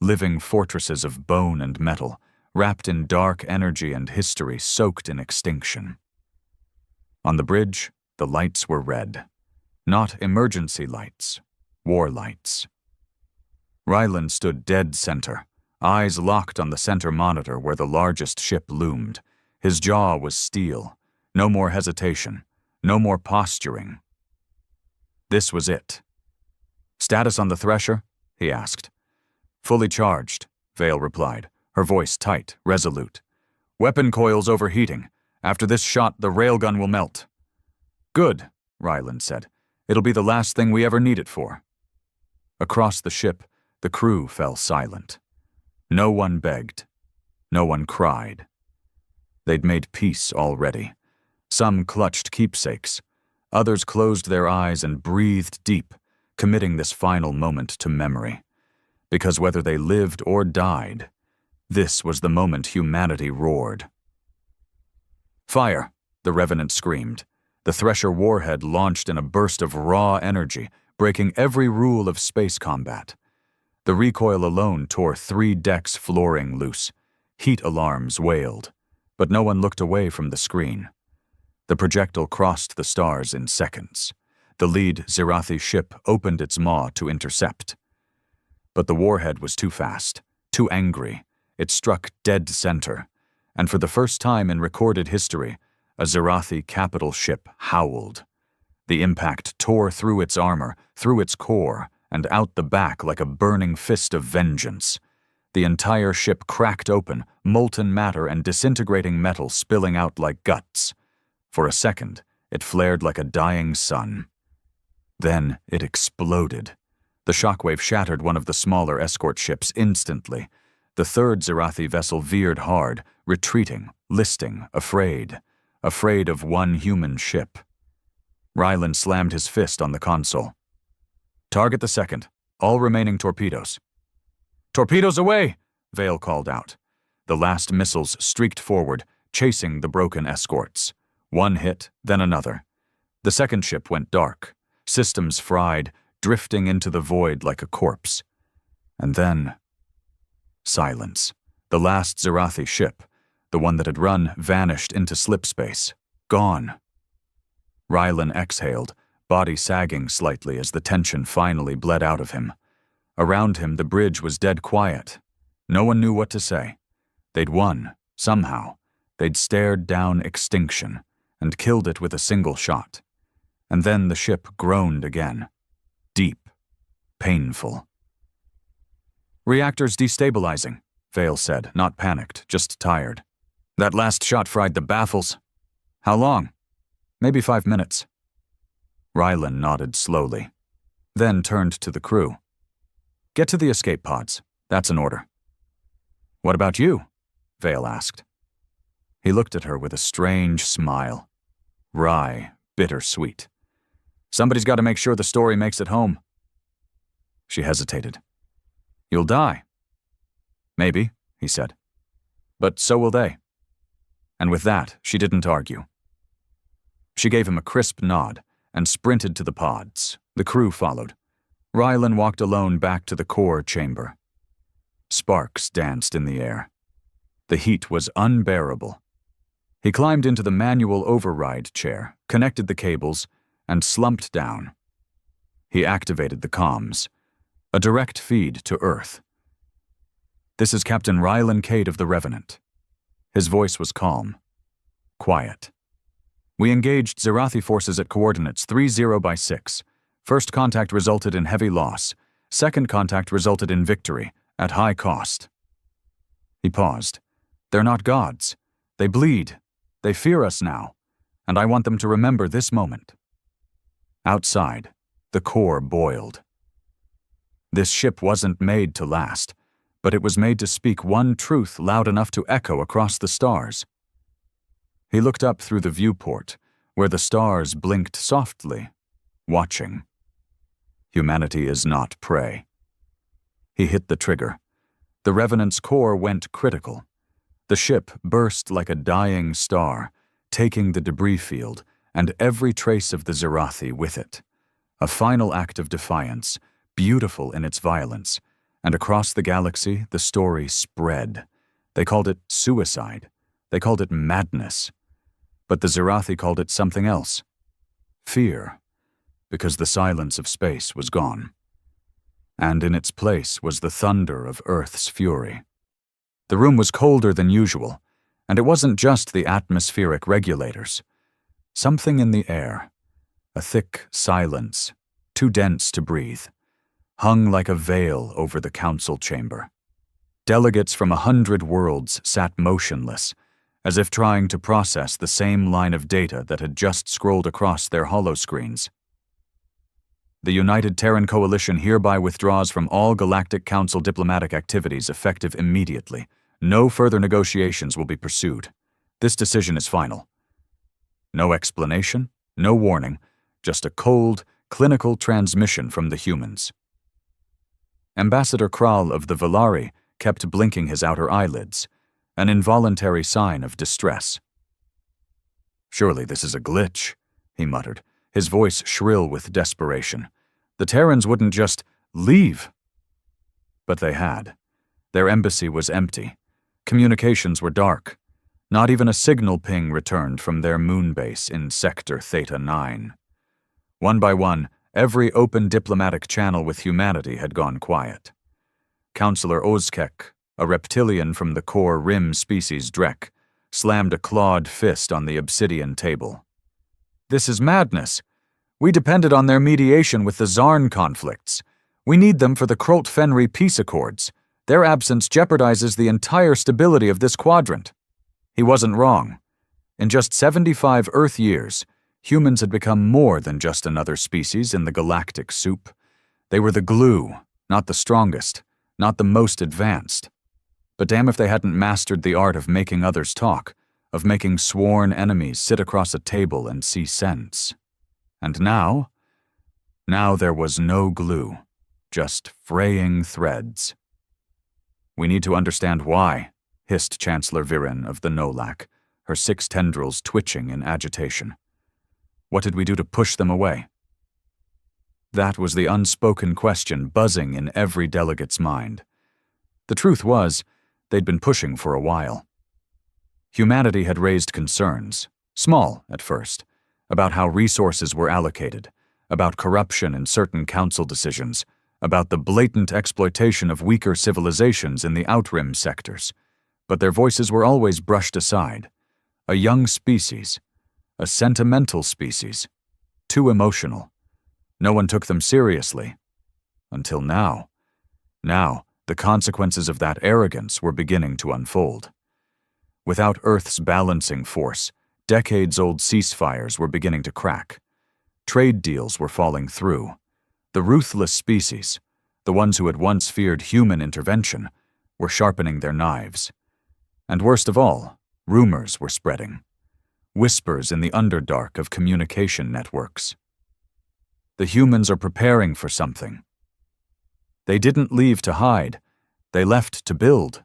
living fortresses of bone and metal, wrapped in dark energy and history soaked in extinction. On the bridge, the lights were red. Not emergency lights, war lights. Ryland stood dead center, eyes locked on the center monitor where the largest ship loomed. His jaw was steel. No more hesitation. No more posturing. This was it. Status on the Thresher? He asked. Fully charged, Vale replied, her voice tight, resolute. Weapon coils overheating. After this shot, the railgun will melt." "Good," Ryland said. "It'll be the last thing we ever need it for." Across the ship, the crew fell silent. No one begged. No one cried. They'd made peace already. Some clutched keepsakes. Others closed their eyes and breathed deep, committing this final moment to memory. Because whether they lived or died, this was the moment humanity roared. "Fire!" the Revenant screamed. The Thresher warhead launched in a burst of raw energy, breaking every rule of space combat. The recoil alone tore 3 decks' flooring loose. Heat alarms wailed, but no one looked away from the screen. The projectile crossed the stars in seconds. The lead Zirathi ship opened its maw to intercept. But the warhead was too fast, too angry. It struck dead center, and for the first time in recorded history, a Zirathi capital ship howled. The impact tore through its armor, through its core, and out the back like a burning fist of vengeance. The entire ship cracked open, molten matter and disintegrating metal spilling out like guts. For a second, it flared like a dying sun. Then it exploded. The shockwave shattered one of the smaller escort ships instantly. The third Zirathi vessel veered hard, retreating, listing, afraid of one human ship. Ryland slammed his fist on the console. "Target the second. All remaining torpedoes." "Torpedoes away!" Vale called out. The last missiles streaked forward, chasing the broken escorts. One hit, then another. The second ship went dark, systems fried, drifting into the void like a corpse. And then, silence. The last Zirathi ship, the one that had run, vanished into slipspace. Gone. Rylan exhaled, body sagging slightly as the tension finally bled out of him. Around him, the bridge was dead quiet. No one knew what to say. They'd won, somehow. They'd stared down extinction and killed it with a single shot. And then the ship groaned again. Deep. Painful. "Reactors destabilizing," Vale said, not panicked, just tired. "That last shot fried the baffles." "How long?" "Maybe 5 minutes." Rylan nodded slowly, then turned to the crew. "Get to the escape pods. That's an order." "What about you?" Vale asked. He looked at her with a strange smile. Wry, bittersweet. "Somebody's got to make sure the story makes it home." She hesitated. "You'll die." "Maybe," he said. "But so will they." And with that, she didn't argue. She gave him a crisp nod and sprinted to the pods. The crew followed. Rylan walked alone back to the core chamber. Sparks danced in the air. The heat was unbearable. He climbed into the manual override chair, connected the cables, and slumped down. He activated the comms. A direct feed to Earth. "This is Captain Rylan Cade of the Revenant." His voice was calm. Quiet. "We engaged Zirathi forces at coordinates 30/6. First contact resulted in heavy loss. Second contact resulted in victory, at high cost." He paused. "They're not gods. They bleed. They fear us now, and I want them to remember this moment." Outside, the core boiled. This ship wasn't made to last, but it was made to speak one truth loud enough to echo across the stars. He looked up through the viewport, where the stars blinked softly, watching. Humanity is not prey. He hit the trigger. The Revenant's core went critical. The ship burst like a dying star, taking the debris field and every trace of the Zirathi with it. A final act of defiance, beautiful in its violence, and across the galaxy the story spread. They called it suicide. They called it madness. But the Zirathi called it something else. Fear, because the silence of space was gone. And in its place was the thunder of Earth's fury. The room was colder than usual, and it wasn't just the atmospheric regulators. Something in the air, a thick silence, too dense to breathe, hung like a veil over the council chamber. Delegates from 100 worlds sat motionless, as if trying to process the same line of data that had just scrolled across their holoscreens. The United Terran Coalition hereby withdraws from all Galactic Council diplomatic activities effective immediately. No further negotiations will be pursued. This decision is final. No explanation, no warning, just a cold, clinical transmission from the humans. Ambassador Kral of the Valari kept blinking his outer eyelids, an involuntary sign of distress. "Surely this is a glitch," he muttered, his voice shrill with desperation. "The Terrans wouldn't just leave." But they had. Their embassy was empty. Communications were dark. Not even a signal ping returned from their moon base in Sector Theta 9. One by one, every open diplomatic channel with humanity had gone quiet. Counselor Ozkek, a reptilian from the core Rim species Drek, slammed a clawed fist on the obsidian table. "This is madness. We depended on their mediation with the Zarn conflicts. We need them for the Krolt-Fenri peace accords. Their absence jeopardizes the entire stability of this quadrant." He wasn't wrong. In just 75 Earth years, humans had become more than just another species in the galactic soup. They were the glue, not the strongest, not the most advanced. But damn if they hadn't mastered the art of making others talk, of making sworn enemies sit across a table and see sense. And now there was no glue, just fraying threads. "We need to understand why," hissed Chancellor Viren of the Nolak, her 6 tendrils twitching in agitation. "What did we do to push them away?" That was the unspoken question buzzing in every delegate's mind. The truth was, they'd been pushing for a while. Humanity had raised concerns, small at first, about how resources were allocated, about corruption in certain council decisions, about the blatant exploitation of weaker civilizations in the Outrim sectors. But their voices were always brushed aside. A young species, a sentimental species, too emotional. No one took them seriously. Until now. Now, the consequences of that arrogance were beginning to unfold. Without Earth's balancing force, decades-old ceasefires were beginning to crack. Trade deals were falling through. The ruthless species, the ones who had once feared human intervention, were sharpening their knives. And worst of all, rumors were spreading. Whispers in the underdark of communication networks. The humans are preparing for something. They didn't leave to hide. They left to build.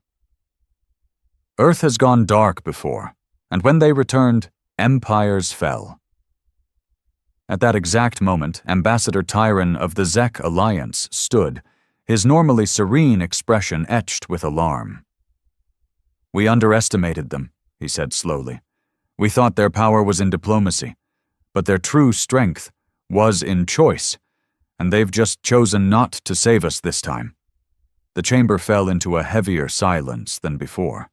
Earth has gone dark before, and when they returned, empires fell. At that exact moment, Ambassador Tyron of the Zek Alliance stood, his normally serene expression etched with alarm. "We underestimated them," he said slowly. "We thought their power was in diplomacy, but their true strength was in choice, and they've just chosen not to save us this time." The chamber fell into a heavier silence than before.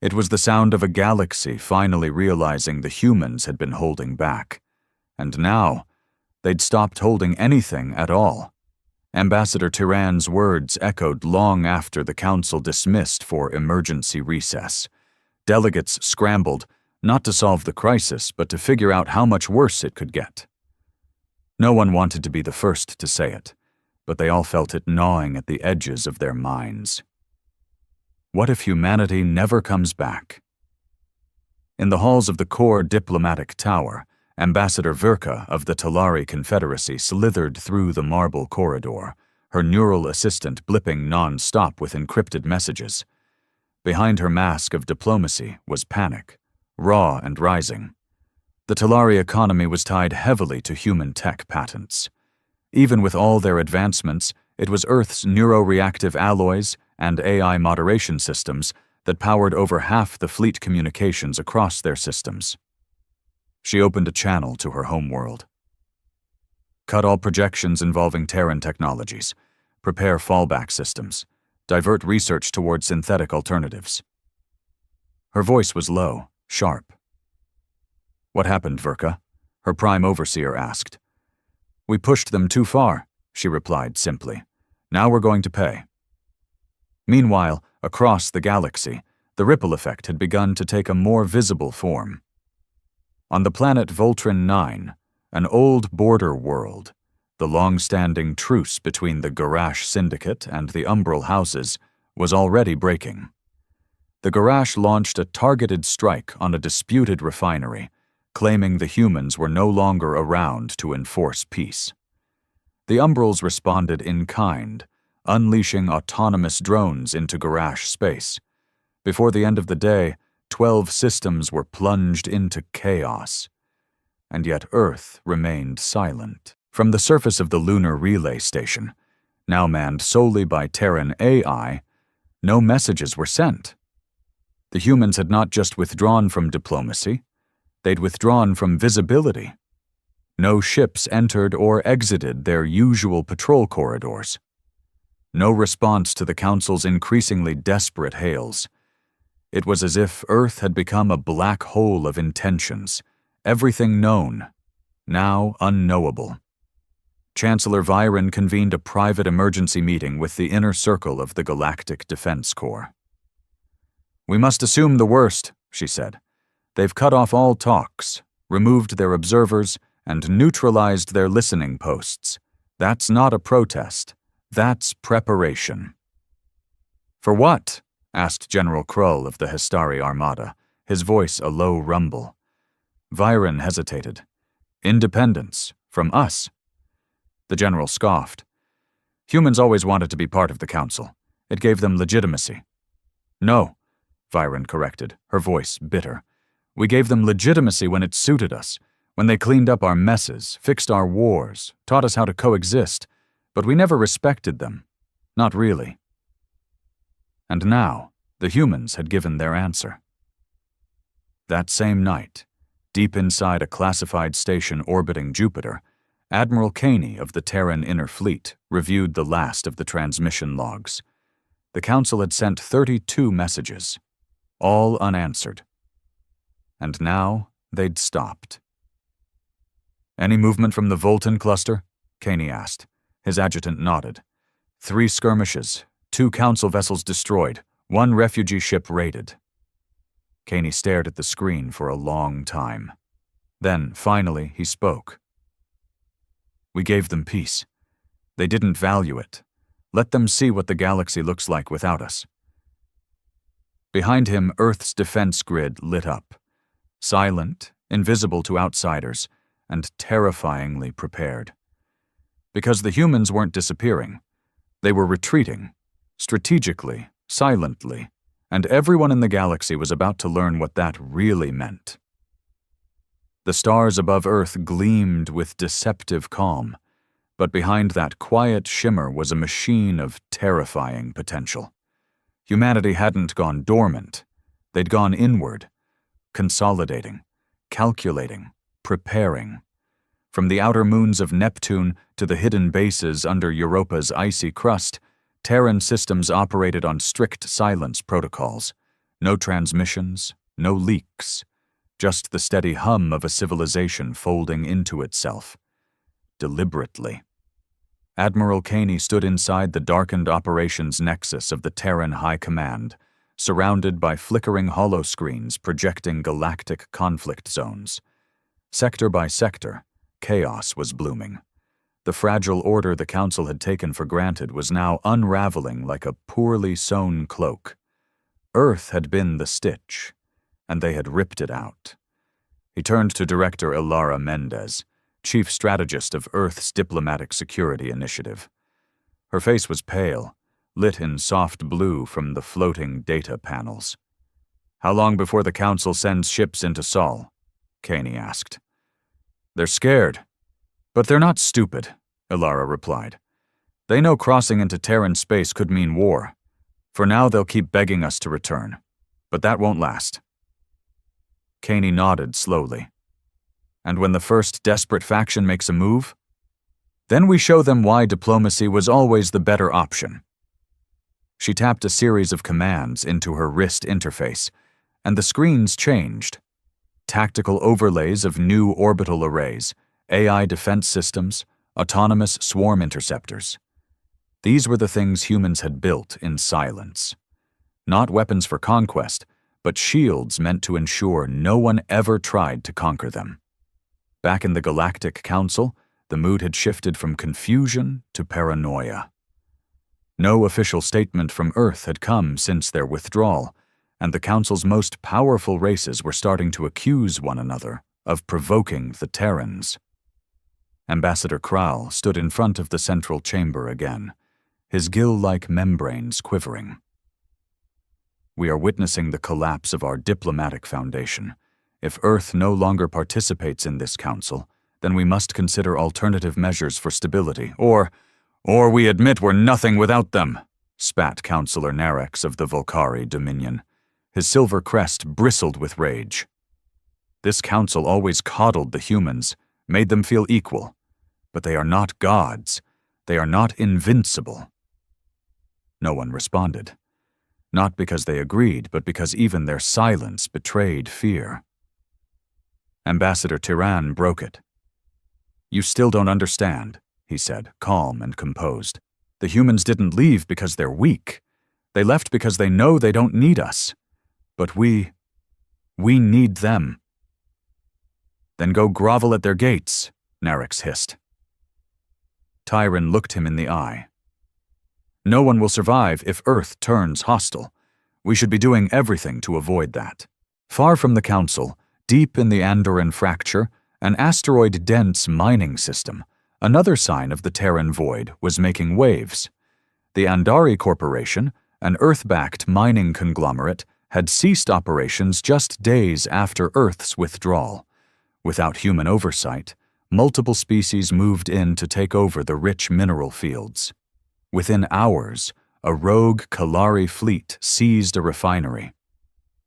It was the sound of a galaxy finally realizing the humans had been holding back. And now, they'd stopped holding anything at all. Ambassador Tyran's words echoed long after the council dismissed for emergency recess. Delegates scrambled, not to solve the crisis, but to figure out how much worse it could get. No one wanted to be the first to say it, but they all felt it gnawing at the edges of their minds. What if humanity never comes back? In the halls of the core diplomatic tower, Ambassador Verka of the Talari Confederacy slithered through the marble corridor, her neural assistant blipping non-stop with encrypted messages. Behind her mask of diplomacy was panic, raw and rising. The Talari economy was tied heavily to human tech patents. Even with all their advancements, it was Earth's neuroreactive alloys and AI moderation systems that powered over half the fleet communications across their systems. She opened a channel to her homeworld. "Cut all projections involving Terran technologies. Prepare fallback systems. Divert research toward synthetic alternatives." Her voice was low, sharp. "What happened, Verka?" her prime overseer asked. "We pushed them too far," she replied simply. "Now we're going to pay." Meanwhile, across the galaxy, The ripple effect had begun to take a more visible form. On the planet Voltron 9, an old border world, the long-standing truce between the Garash Syndicate and the Umbral Houses was already breaking. The Garash launched a targeted strike on a disputed refinery, claiming the humans were no longer around to enforce peace. The Umbrals responded in kind, unleashing autonomous drones into Garash space. Before the end of the day, 12 systems were plunged into chaos. And yet Earth remained silent. From the surface of the lunar relay station, now manned solely by Terran AI, no messages were sent. The humans had not just withdrawn from diplomacy, they'd withdrawn from visibility. No ships entered or exited their usual patrol corridors. No response to the Council's increasingly desperate hails. It was as if Earth had become a black hole of intentions, everything known, now unknowable. Chancellor Viren convened a private emergency meeting with the inner circle of the Galactic Defense Corps. "We must assume the worst," she said. "They've cut off all talks, removed their observers, and neutralized their listening posts. That's not a protest. That's preparation." "For what?" asked General Krull of the Histari Armada, his voice a low rumble. Viren hesitated. "Independence. From us." The general scoffed. "Humans always wanted to be part of the Council. It gave them legitimacy." "No," Viren corrected, her voice bitter. "We gave them legitimacy when it suited us, when they cleaned up our messes, fixed our wars, taught us how to coexist, but we never respected them. Not really." And now, the humans had given their answer. That same night, deep inside a classified station orbiting Jupiter, Admiral Caney of the Terran Inner Fleet reviewed the last of the transmission logs. The Council had sent 32 messages, all unanswered. And now they'd stopped. "Any movement from the Volton cluster?" Caney asked. His adjutant nodded. 3 skirmishes, 2 Council vessels destroyed, 1 refugee ship raided. Caney stared at the screen for a long time. Then, finally, he spoke. "We gave them peace. They didn't value it. Let them see what the galaxy looks like without us." Behind him, Earth's defense grid lit up. Silent, invisible to outsiders, and terrifyingly prepared. Because the humans weren't disappearing. They were retreating, strategically, silently, and everyone in the galaxy was about to learn what that really meant. The stars above Earth gleamed with deceptive calm, but behind that quiet shimmer was a machine of terrifying potential. Humanity hadn't gone dormant. They'd gone inward, consolidating, calculating, preparing. From the outer moons of Neptune to the hidden bases under Europa's icy crust, Terran systems operated on strict silence protocols. No transmissions, no leaks. Just the steady hum of a civilization folding into itself. Deliberately. Admiral Caney stood inside the darkened operations nexus of the Terran High Command, surrounded by flickering holoscreens projecting galactic conflict zones. Sector by sector, chaos was blooming. The fragile order the Council had taken for granted was now unraveling like a poorly sewn cloak. Earth had been the stitch, and they had ripped it out. He turned to Director Ilara Mendez, chief strategist of Earth's Diplomatic Security Initiative. Her face was pale, lit in soft blue from the floating data panels. "How long before the Council sends ships into Sol?" Caney asked. "They're scared. But they're not stupid," Ilara replied. "They know crossing into Terran space could mean war. For now they'll keep begging us to return. But that won't last." Caney nodded slowly. "And when the first desperate faction makes a move? Then we show them why diplomacy was always the better option." She tapped a series of commands into her wrist interface, and the screens changed. Tactical overlays of new orbital arrays, AI defense systems, autonomous swarm interceptors. These were the things humans had built in silence. Not weapons for conquest, but shields meant to ensure no one ever tried to conquer them. Back in the Galactic Council, the mood had shifted from confusion to paranoia. No official statement from Earth had come since their withdrawal, and the Council's most powerful races were starting to accuse one another of provoking the Terrans. Ambassador Kral stood in front of the central chamber again, his gill-like membranes quivering. We are witnessing the collapse of our diplomatic foundation. If Earth no longer participates in this council, then we must consider alternative measures for stability, or we admit we're nothing without them, spat Councillor Narex of the Volcari Dominion. His silver crest bristled with rage. This council always coddled the humans, made them feel equal. But they are not gods. They are not invincible. No one responded. Not because they agreed, but because even their silence betrayed fear. Ambassador Tyran broke it. You still don't understand, he said, calm and composed. The humans didn't leave because they're weak. They left because they know they don't need us. But we need them. Then go grovel at their gates, Narex hissed. Tyran looked him in the eye. No one will survive if Earth turns hostile. We should be doing everything to avoid that. Far from the Council, deep in the Andoran Fracture, an asteroid-dense mining system, another sign of the Terran void, was making waves. The Andari Corporation, an Earth-backed mining conglomerate, had ceased operations just days after Earth's withdrawal. Without human oversight, multiple species moved in to take over the rich mineral fields. Within hours, a rogue Kalari fleet seized a refinery.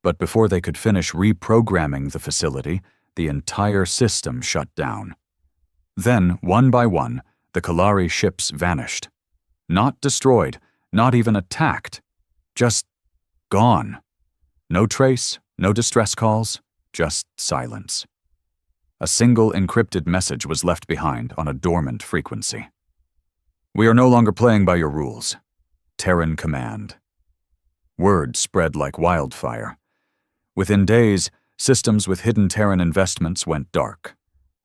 But before they could finish reprogramming the facility, the entire system shut down. Then, one by one, the Kalari ships vanished. Not destroyed, not even attacked. Just gone. No trace, no distress calls, just silence. A single encrypted message was left behind on a dormant frequency. We are no longer playing by your rules. Terran command. Word spread like wildfire. Within days, systems with hidden Terran investments went dark.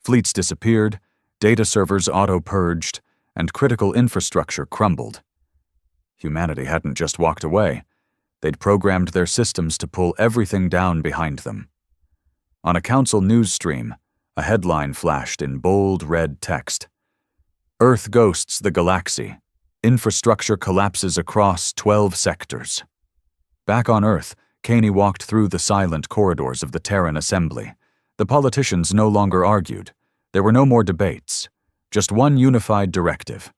Fleets disappeared, data servers auto-purged, and critical infrastructure crumbled. Humanity hadn't just walked away. They'd programmed their systems to pull everything down behind them. On a council news stream, a headline flashed in bold red text. Earth ghosts the galaxy. Infrastructure collapses across 12 sectors. Back on Earth, Caney walked through the silent corridors of the Terran Assembly. The politicians no longer argued. There were no more debates. Just one unified directive.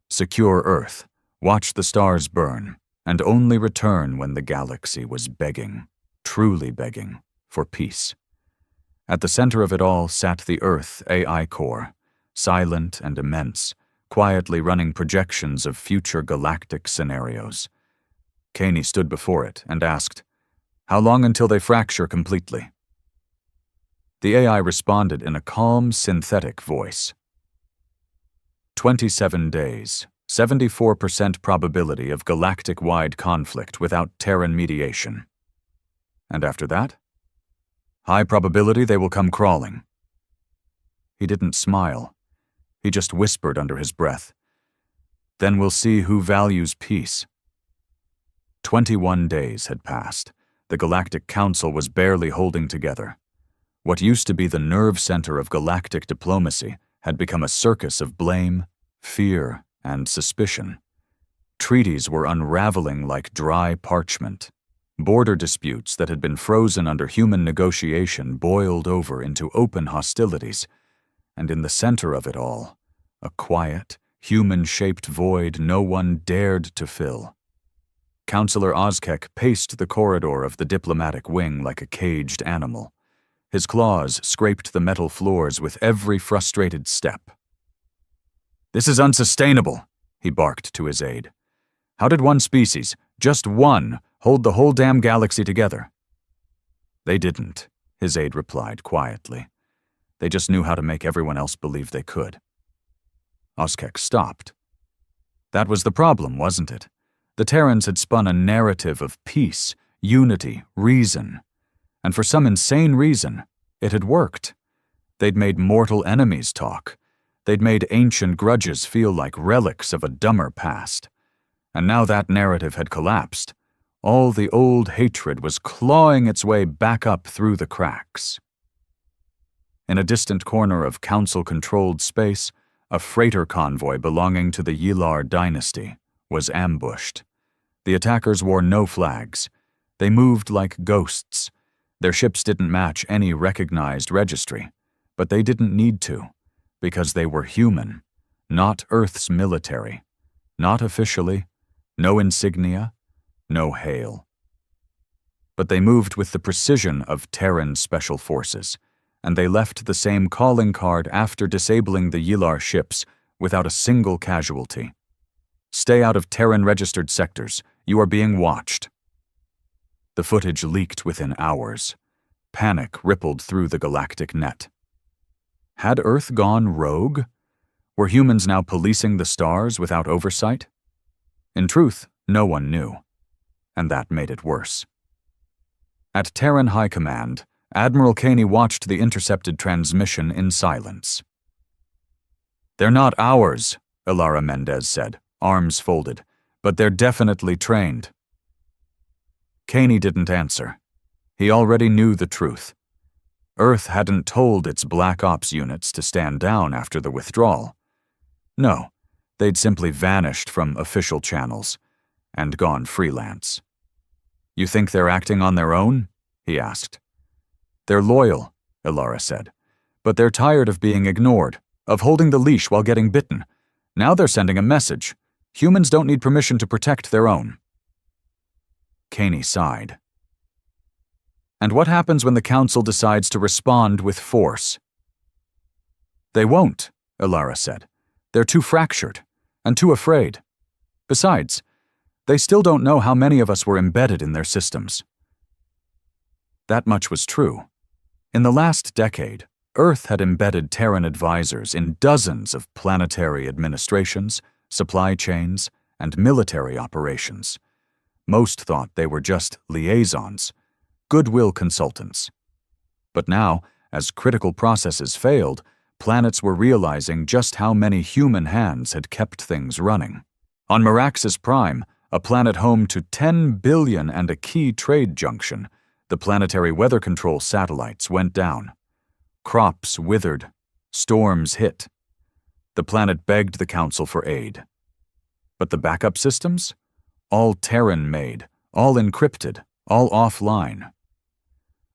Secure Earth, watch the stars burn, and only return when the galaxy was begging, truly begging, for peace. At the center of it all sat the Earth AI core, silent and immense, quietly running projections of future galactic scenarios. Caney stood before it and asked, "How long until they fracture completely?" The AI responded in a calm, synthetic voice. 27 days, 74% probability of galactic-wide conflict without Terran mediation. And after that? High probability they will come crawling. He didn't smile. He just whispered under his breath. Then we'll see who values peace. 21 days had passed. The Galactic Council was barely holding together. What used to be the nerve center of galactic diplomacy had become a circus of blame, fear, and suspicion. Treaties were unraveling like dry parchment. Border disputes that had been frozen under human negotiation boiled over into open hostilities, and in the center of it all, a quiet, human-shaped void no one dared to fill. Councillor Ozkek paced the corridor of the diplomatic wing like a caged animal. His claws scraped the metal floors with every frustrated step. "This is unsustainable," he barked to his aide. "How did one species, just one, hold the whole damn galaxy together?" "They didn't," his aide replied quietly. "They just knew how to make everyone else believe they could." Ozkek stopped. That was the problem, wasn't it? The Terrans had spun a narrative of peace, unity, reason. And for some insane reason, it had worked. They'd made mortal enemies talk. They'd made ancient grudges feel like relics of a dumber past. And now that narrative had collapsed. All the old hatred was clawing its way back up through the cracks. In a distant corner of council-controlled space, a freighter convoy belonging to the Yilar dynasty was ambushed. The attackers wore no flags. They moved like ghosts. Their ships didn't match any recognized registry, but they didn't need to, because they were human, not Earth's military, not officially, no insignia, no hail. But they moved with the precision of Terran special forces, and they left the same calling card after disabling the Yilar ships without a single casualty. Stay out of Terran-registered sectors. You are being watched. The footage leaked within hours. Panic rippled through the galactic net. Had Earth gone rogue? Were humans now policing the stars without oversight? In truth, no one knew, and that made it worse. At Terran High Command, Admiral Caney watched the intercepted transmission in silence. "They're not ours," Ilara Mendez said, arms folded, "but they're definitely trained." Caney didn't answer. He already knew the truth. Earth hadn't told its Black Ops units to stand down after the withdrawal. No, they'd simply vanished from official channels and gone freelance. "You think they're acting on their own?" he asked. "They're loyal," Ilara said, "but they're tired of being ignored, of holding the leash while getting bitten. Now they're sending a message. Humans don't need permission to protect their own." Caney sighed. "And what happens when the Council decides to respond with force?" "They won't," Ilara said. "They're too fractured, and too afraid. Besides, they still don't know how many of us were embedded in their systems." That much was true. In the last decade, Earth had embedded Terran advisors in dozens of planetary administrations, supply chains, and military operations. Most thought they were just liaisons, goodwill consultants. But now, as critical processes failed, planets were realizing just how many human hands had kept things running. On Meraxis Prime, a planet home to 10 billion and a key trade junction, the planetary weather control satellites went down. Crops withered. Storms hit. The planet begged the Council for aid. But the backup systems? All Terran-made, all encrypted, all offline.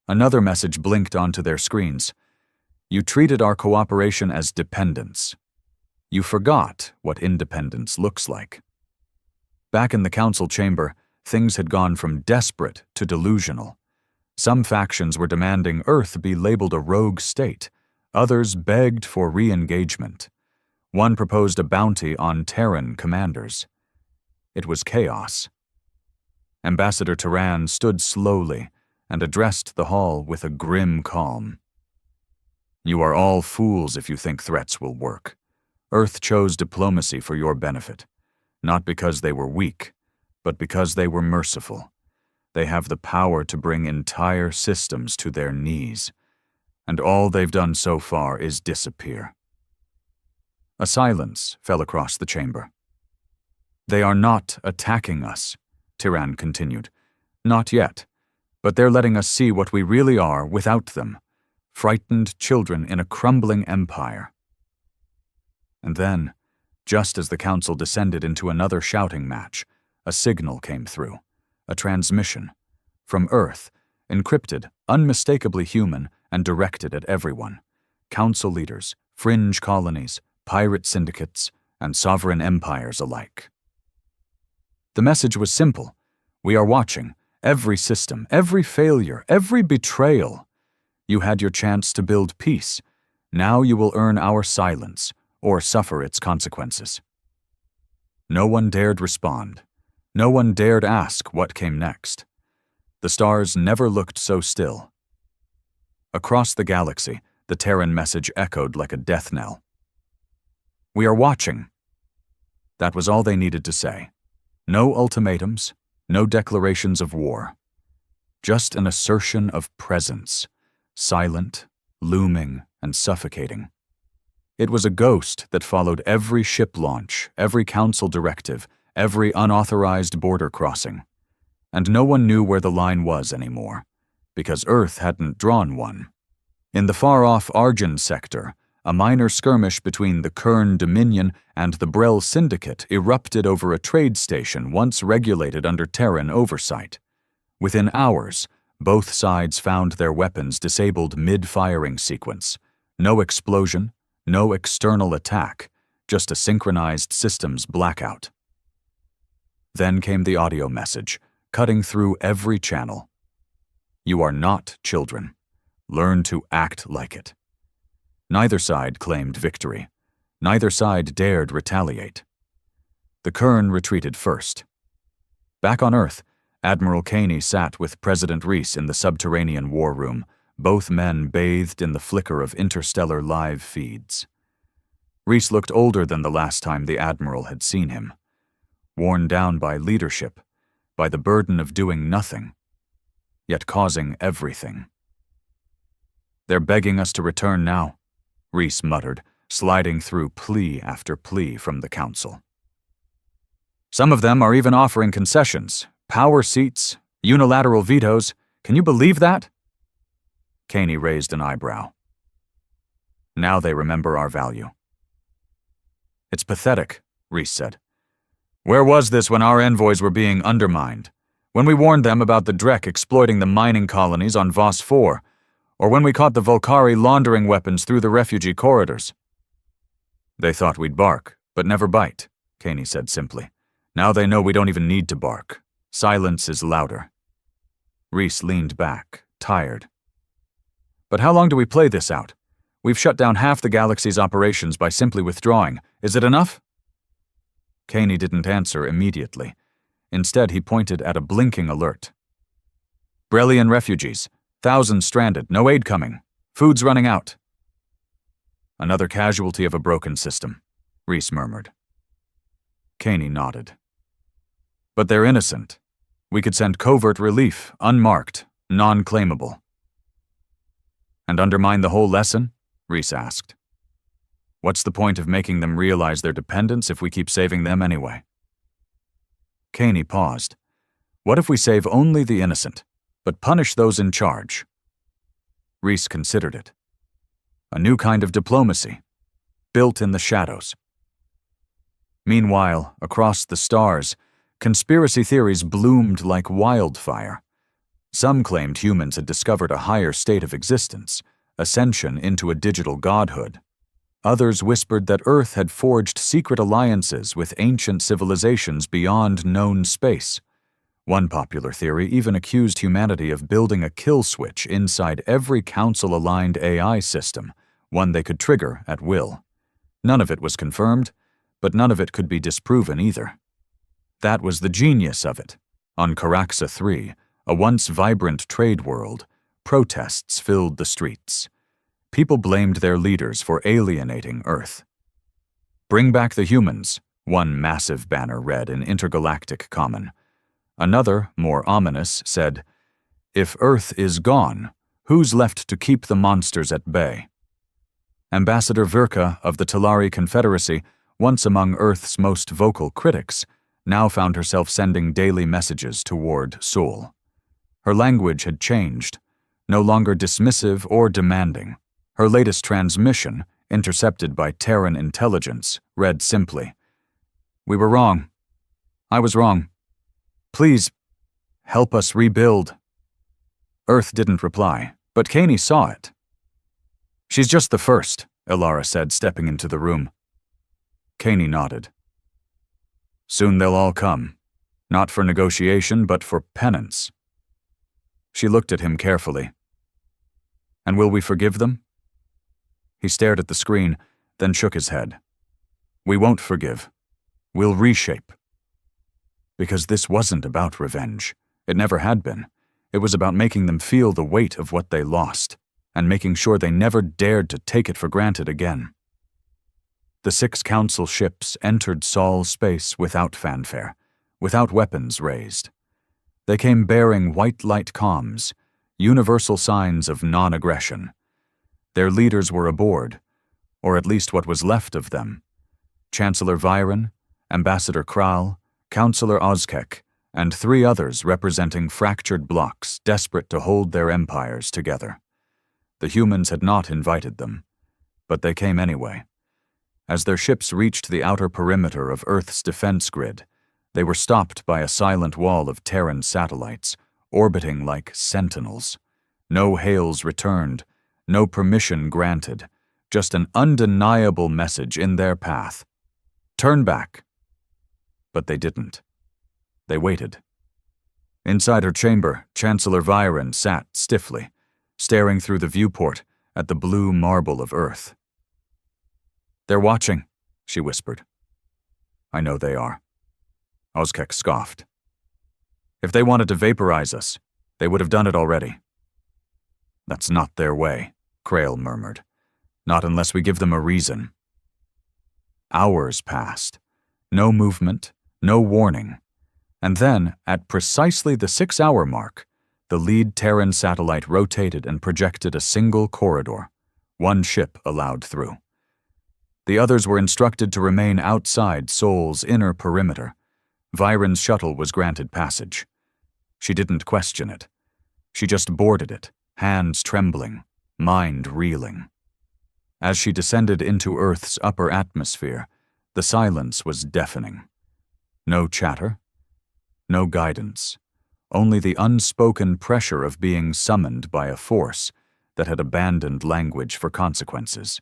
Another message blinked onto their screens. "You treated our cooperation as dependence. You forgot what independence looks like." Back in the Council chamber, things had gone from desperate to delusional. Some factions were demanding Earth be labeled a rogue state. Others begged for re-engagement. One proposed a bounty on Terran commanders. It was chaos. Ambassador Turan stood slowly and addressed the hall with a grim calm. "You are all fools if you think threats will work. Earth chose diplomacy for your benefit, not because they were weak, but because they were merciful. They have the power to bring entire systems to their knees, and all they've done so far is disappear." A silence fell across the chamber. "They are not attacking us," Turan continued. "Not yet, but they're letting us see what we really are without them, frightened children in a crumbling empire." And then, just as the Council descended into another shouting match, a signal came through. A transmission, from Earth, encrypted, unmistakably human, and directed at everyone. Council leaders, fringe colonies, pirate syndicates, and sovereign empires alike. The message was simple. "We are watching. Every system, every failure, every betrayal. You had your chance to build peace. Now you will earn our silence, or suffer its consequences." No one dared respond. No one dared ask what came next. The stars never looked so still. Across the galaxy, the Terran message echoed like a death knell. "We are watching." That was all they needed to say. No ultimatums, no declarations of war. Just an assertion of presence, silent, looming, and suffocating. It was a ghost that followed every ship launch, every council directive, every unauthorized border crossing. And no one knew where the line was anymore, because Earth hadn't drawn one. In the far-off Argent sector, a minor skirmish between the Kern Dominion and the Brel Syndicate erupted over a trade station once regulated under Terran oversight. Within hours, both sides found their weapons disabled mid-firing sequence. No explosion, no external attack, just a synchronized systems blackout. Then came the audio message, cutting through every channel. You are not children. Learn to act like it. Neither side claimed victory. Neither side dared retaliate. The Kern retreated first. Back on Earth, Admiral Caney sat with President Reese in the subterranean war room, both men bathed in the flicker of interstellar live feeds. Reese looked older than the last time the Admiral had seen him. Worn down by leadership, by the burden of doing nothing, yet causing everything. They're begging us to return now, Reese muttered, sliding through plea after plea from the council. Some of them are even offering concessions, power seats, unilateral vetoes. Can you believe that? Caney raised an eyebrow. Now they remember our value. It's pathetic, Reese said. Where was this when our envoys were being undermined? When we warned them about the Drek exploiting the mining colonies on Voss 4, or when we caught the Volcari laundering weapons through the refugee corridors? They thought we'd bark, but never bite, Caney said simply. Now they know we don't even need to bark. Silence is louder. Reese leaned back, tired. But how long do we play this out? We've shut down half the galaxy's operations by simply withdrawing. Is it enough? Caney didn't answer immediately. Instead, he pointed at a blinking alert. Brellian refugees. Thousands stranded, no aid coming. Food's running out. Another casualty of a broken system, Reese murmured. Caney nodded. But they're innocent. We could send covert relief, unmarked, non-claimable. And undermine the whole lesson? Reese asked. What's the point of making them realize their dependence if we keep saving them anyway? Caney paused. What if we save only the innocent, but punish those in charge? Reese considered it. A new kind of diplomacy, built in the shadows. Meanwhile, across the stars, conspiracy theories bloomed like wildfire. Some claimed humans had discovered a higher state of existence, ascension into a digital godhood. Others whispered that Earth had forged secret alliances with ancient civilizations beyond known space. One popular theory even accused humanity of building a kill switch inside every council-aligned AI system, one they could trigger at will. None of it was confirmed, but none of it could be disproven either. That was the genius of it. On Caraxa 3, a once vibrant trade world, protests filled the streets. People blamed their leaders for alienating Earth. Bring back the humans, one massive banner read in intergalactic common. Another, more ominous, said, If Earth is gone, who's left to keep the monsters at bay? Ambassador Virka of the Talari Confederacy, once among Earth's most vocal critics, now found herself sending daily messages toward Sol. Her language had changed, no longer dismissive or demanding. Her latest transmission, intercepted by Terran intelligence, read simply, We were wrong. I was wrong. Please, help us rebuild. Earth didn't reply, but Caney saw it. She's just the first, Ilara said, stepping into the room. Caney nodded. Soon they'll all come, not for negotiation, but for penance. She looked at him carefully. And will we forgive them? He stared at the screen, then shook his head. We won't forgive. We'll reshape. Because this wasn't about revenge. It never had been. It was about making them feel the weight of what they lost, and making sure they never dared to take it for granted again. The 6 council ships entered Sol's space without fanfare, without weapons raised. They came bearing white light comms, universal signs of non-aggression. Their leaders were aboard, or at least what was left of them. Chancellor Viren, Ambassador Kral, Councillor Ozkek, and 3 others representing fractured blocks desperate to hold their empires together. The humans had not invited them, but they came anyway. As their ships reached the outer perimeter of Earth's defense grid, they were stopped by a silent wall of Terran satellites, orbiting like sentinels. No hails returned, no permission granted, just an undeniable message in their path. Turn back. But they didn't. They waited. Inside her chamber, Chancellor Viren sat stiffly, staring through the viewport at the blue marble of Earth. "They're watching," she whispered. "I know they are." Ozkek scoffed. "If they wanted to vaporize us, they would have done it already." "That's not their way," Krail murmured. "Not unless we give them a reason." Hours passed. No movement, no warning. And then, at precisely the 6-hour mark, the lead Terran satellite rotated and projected a single corridor, 1 ship allowed through. The others were instructed to remain outside Sol's inner perimeter. Viren's shuttle was granted passage. She didn't question it. She just boarded it, hands trembling, mind reeling. As she descended into Earth's upper atmosphere, the silence was deafening. No chatter, no guidance, only the unspoken pressure of being summoned by a force that had abandoned language for consequences.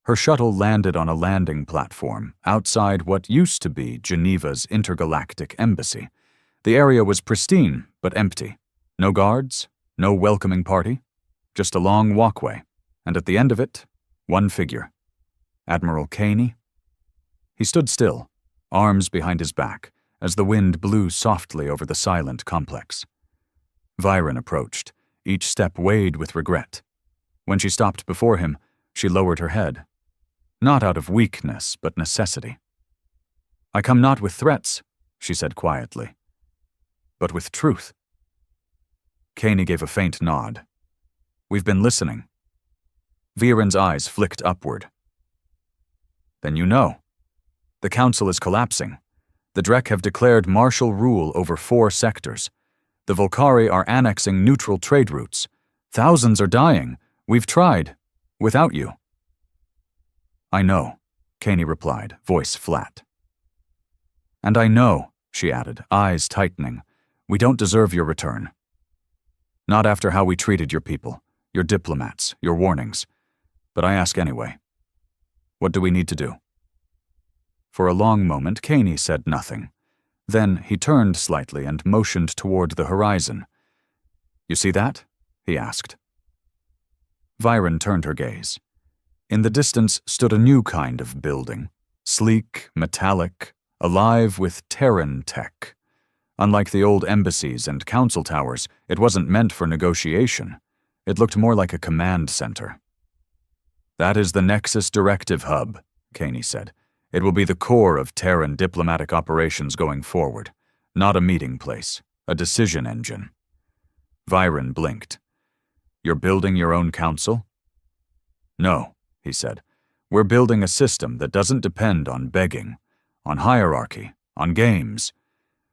Her shuttle landed on a landing platform outside what used to be Geneva's intergalactic embassy. The area was pristine but empty. No guards, no welcoming party, just a long walkway, and at the end of it, 1 figure. Admiral Caney. He stood still, arms behind his back, as the wind blew softly over the silent complex. Viren approached, each step weighed with regret. When she stopped before him, she lowered her head. Not out of weakness, but necessity. "I come not with threats," she said quietly, "but with truth." Caney gave a faint nod. "We've been listening." Viren's eyes flicked upward. "Then you know. The Council is collapsing. The Drek have declared martial rule over 4 sectors. The Volcari are annexing neutral trade routes. Thousands are dying. We've tried. Without you." "I know," Caney replied, voice flat. "And I know," she added, eyes tightening, "we don't deserve your return. Not after how we treated your people, your diplomats, your warnings. But I ask anyway. What do we need to do?" For a long moment, Caney said nothing. Then he turned slightly and motioned toward the horizon. "You see that?" he asked. Viren turned her gaze. In the distance stood a new kind of building, sleek, metallic, alive with Terran tech. Unlike the old embassies and council towers, it wasn't meant for negotiation. It looked more like a command center. "That is the Nexus Directive Hub," Caney said. "It will be the core of Terran diplomatic operations going forward. Not a meeting place, a decision engine." Viren blinked. "You're building your own council?" "No," he said. "We're building a system that doesn't depend on begging, on hierarchy, on games.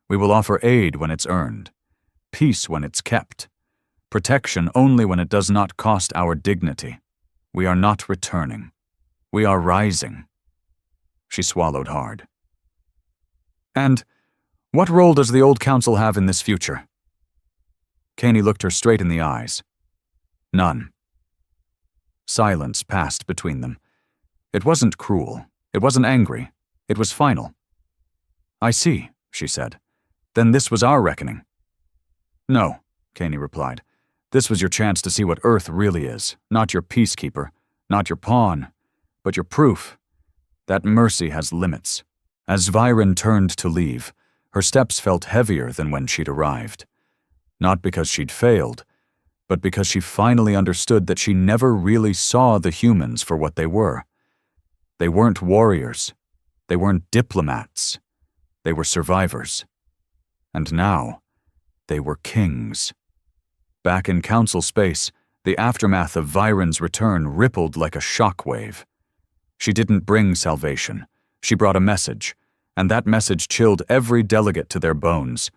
We will offer aid when it's earned, peace when it's kept, protection only when it does not cost our dignity. We are not returning. We are rising." She swallowed hard. "And what role does the old council have in this future?" Caney looked her straight in the eyes. "None." Silence passed between them. It wasn't cruel. It wasn't angry. It was final. "I see," she said. "Then this was our reckoning." "No," Caney replied. "This was your chance to see what Earth really is, not your peacekeeper, not your pawn, but your proof. That mercy has limits." As Viren turned to leave, her steps felt heavier than when she'd arrived. Not because she'd failed, but because she finally understood that she never really saw the humans for what they were. They weren't warriors. They weren't diplomats. They were survivors. And now, they were kings. Back in council space, the aftermath of Viren's return rippled like a shockwave. She didn't bring salvation. She brought a message, and that message chilled every delegate to their bones.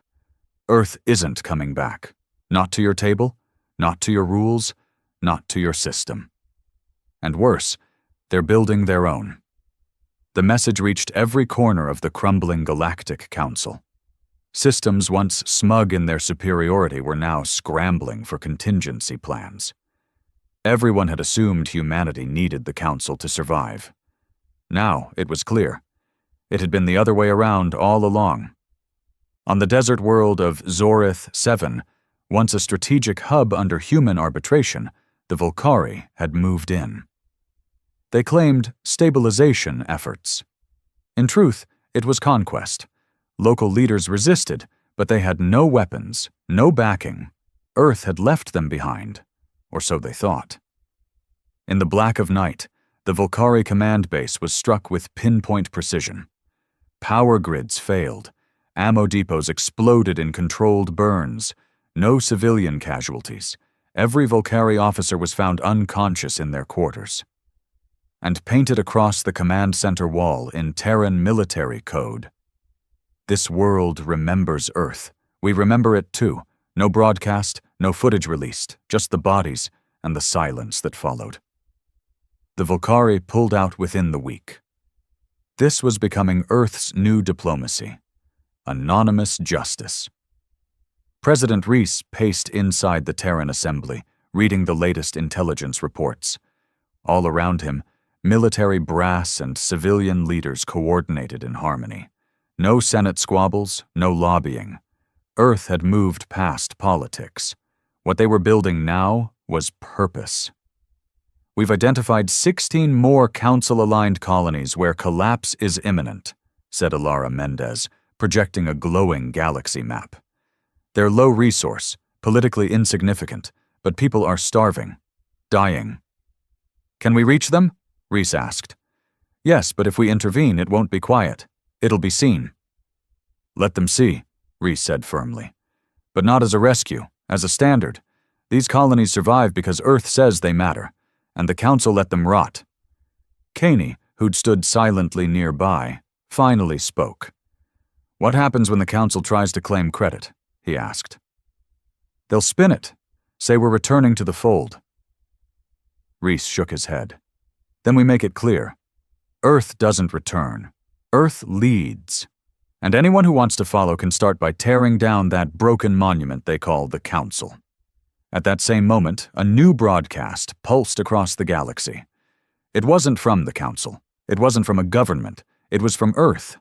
Earth isn't coming back. Not to your table, not to your rules, not to your system. And worse, they're building their own. The message reached every corner of the crumbling Galactic Council. Systems once smug in their superiority were now scrambling for contingency plans. Everyone had assumed humanity needed the Council to survive. Now it was clear. It had been the other way around all along. On the desert world of Zorith 7, once a strategic hub under human arbitration, the Volcari had moved in. They claimed stabilization efforts. In truth, it was conquest. Local leaders resisted, but they had no weapons, no backing. Earth had left them behind, or so they thought. In the black of night, the Volcari command base was struck with pinpoint precision. Power grids failed. Ammo depots exploded in controlled burns. No civilian casualties. Every Volcari officer was found unconscious in their quarters. And painted across the command center wall in Terran military code, "This world remembers Earth. We remember it too. No broadcast, no footage released, just the bodies and the silence that followed." The Volcari pulled out within the week. This was becoming Earth's new diplomacy. Anonymous justice. President Reese paced inside the Terran assembly, reading the latest intelligence reports. All around him, military brass and civilian leaders coordinated in harmony. No Senate squabbles, no lobbying. Earth had moved past politics. What they were building now was purpose. "We've identified 16 more Council-aligned colonies where collapse is imminent," said Alara Mendez, projecting a glowing galaxy map. "They're low resource, politically insignificant, but people are starving, dying." "Can we reach them?" Reese asked. "Yes, but if we intervene, it won't be quiet. It'll be seen." "Let them see," Reese said firmly. "But not as a rescue, as a standard. These colonies survive because Earth says they matter, and the Council let them rot." Caney, who'd stood silently nearby, finally spoke. "What happens when the Council tries to claim credit?" he asked. "They'll spin it. Say we're returning to the fold." Reese shook his head. "Then we make it clear. Earth doesn't return. Earth leads. And anyone who wants to follow can start by tearing down that broken monument they call the Council." At that same moment, a new broadcast pulsed across the galaxy. It wasn't from the Council. It wasn't from a government. It was from Earth.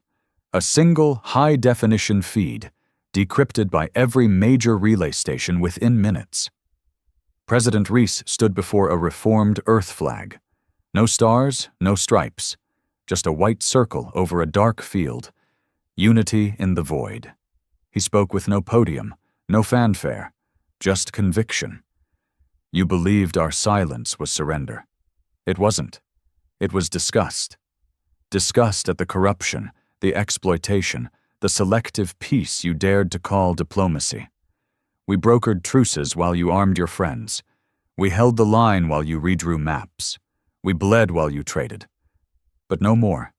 A single high-definition feed, decrypted by every major relay station within minutes. President Reese stood before a reformed Earth flag. No stars, no stripes. Just a white circle over a dark field. Unity in the void. He spoke with no podium, no fanfare, just conviction. "You believed our silence was surrender. It wasn't. It was disgust. Disgust at the corruption, the exploitation, the selective peace you dared to call diplomacy. We brokered truces while you armed your friends. We held the line while you redrew maps. We bled while you traded. But no more.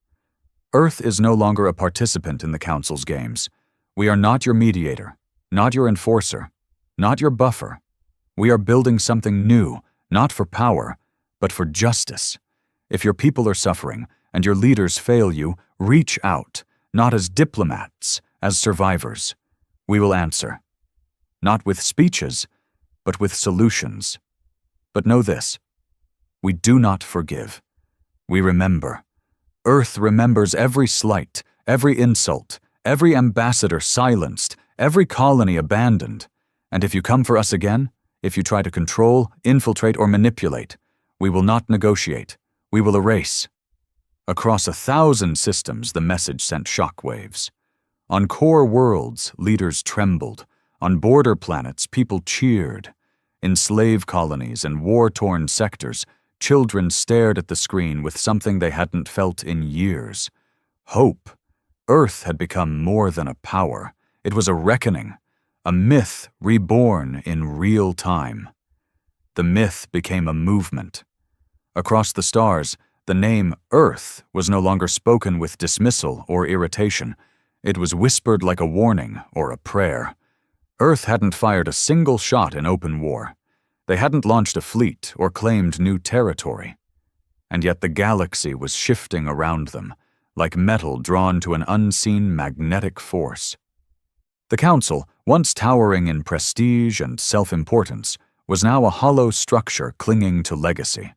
Earth is no longer a participant in the Council's games. We are not your mediator, not your enforcer, not your buffer. We are building something new, not for power, but for justice. If your people are suffering and your leaders fail you, reach out, not as diplomats, as survivors. We will answer. Not with speeches, but with solutions. But know this. We do not forgive. We remember. Earth remembers every slight, every insult, every ambassador silenced, every colony abandoned. And if you come for us again, if you try to control, infiltrate, or manipulate, we will not negotiate. We will erase." Across 1,000 systems, the message sent shockwaves. On core worlds, leaders trembled. On border planets, people cheered. In slave colonies and war-torn sectors, children stared at the screen with something they hadn't felt in years. Hope. Earth had become more than a power. It was a reckoning, a myth reborn in real time. The myth became a movement. Across the stars, the name Earth was no longer spoken with dismissal or irritation. It was whispered like a warning or a prayer. Earth hadn't fired a single shot in open war. They hadn't launched a fleet or claimed new territory. And yet the galaxy was shifting around them, like metal drawn to an unseen magnetic force. The Council, once towering in prestige and self-importance, was now a hollow structure clinging to legacy.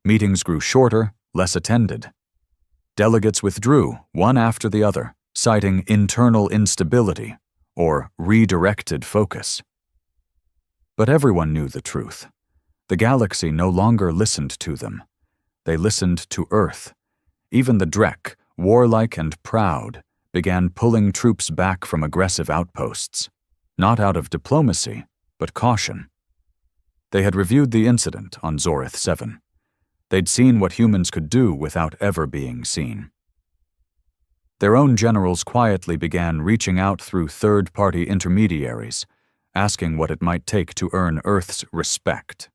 Meetings grew shorter, less attended. Delegates withdrew, one after the other, citing internal instability or redirected focus. But everyone knew the truth. The galaxy no longer listened to them. They listened to Earth. Even the Drek, warlike and proud, began pulling troops back from aggressive outposts, not out of diplomacy, but caution. They had reviewed the incident on Zorith 7. They'd seen what humans could do without ever being seen. Their own generals quietly began reaching out through third-party intermediaries, asking what it might take to earn Earth's respect.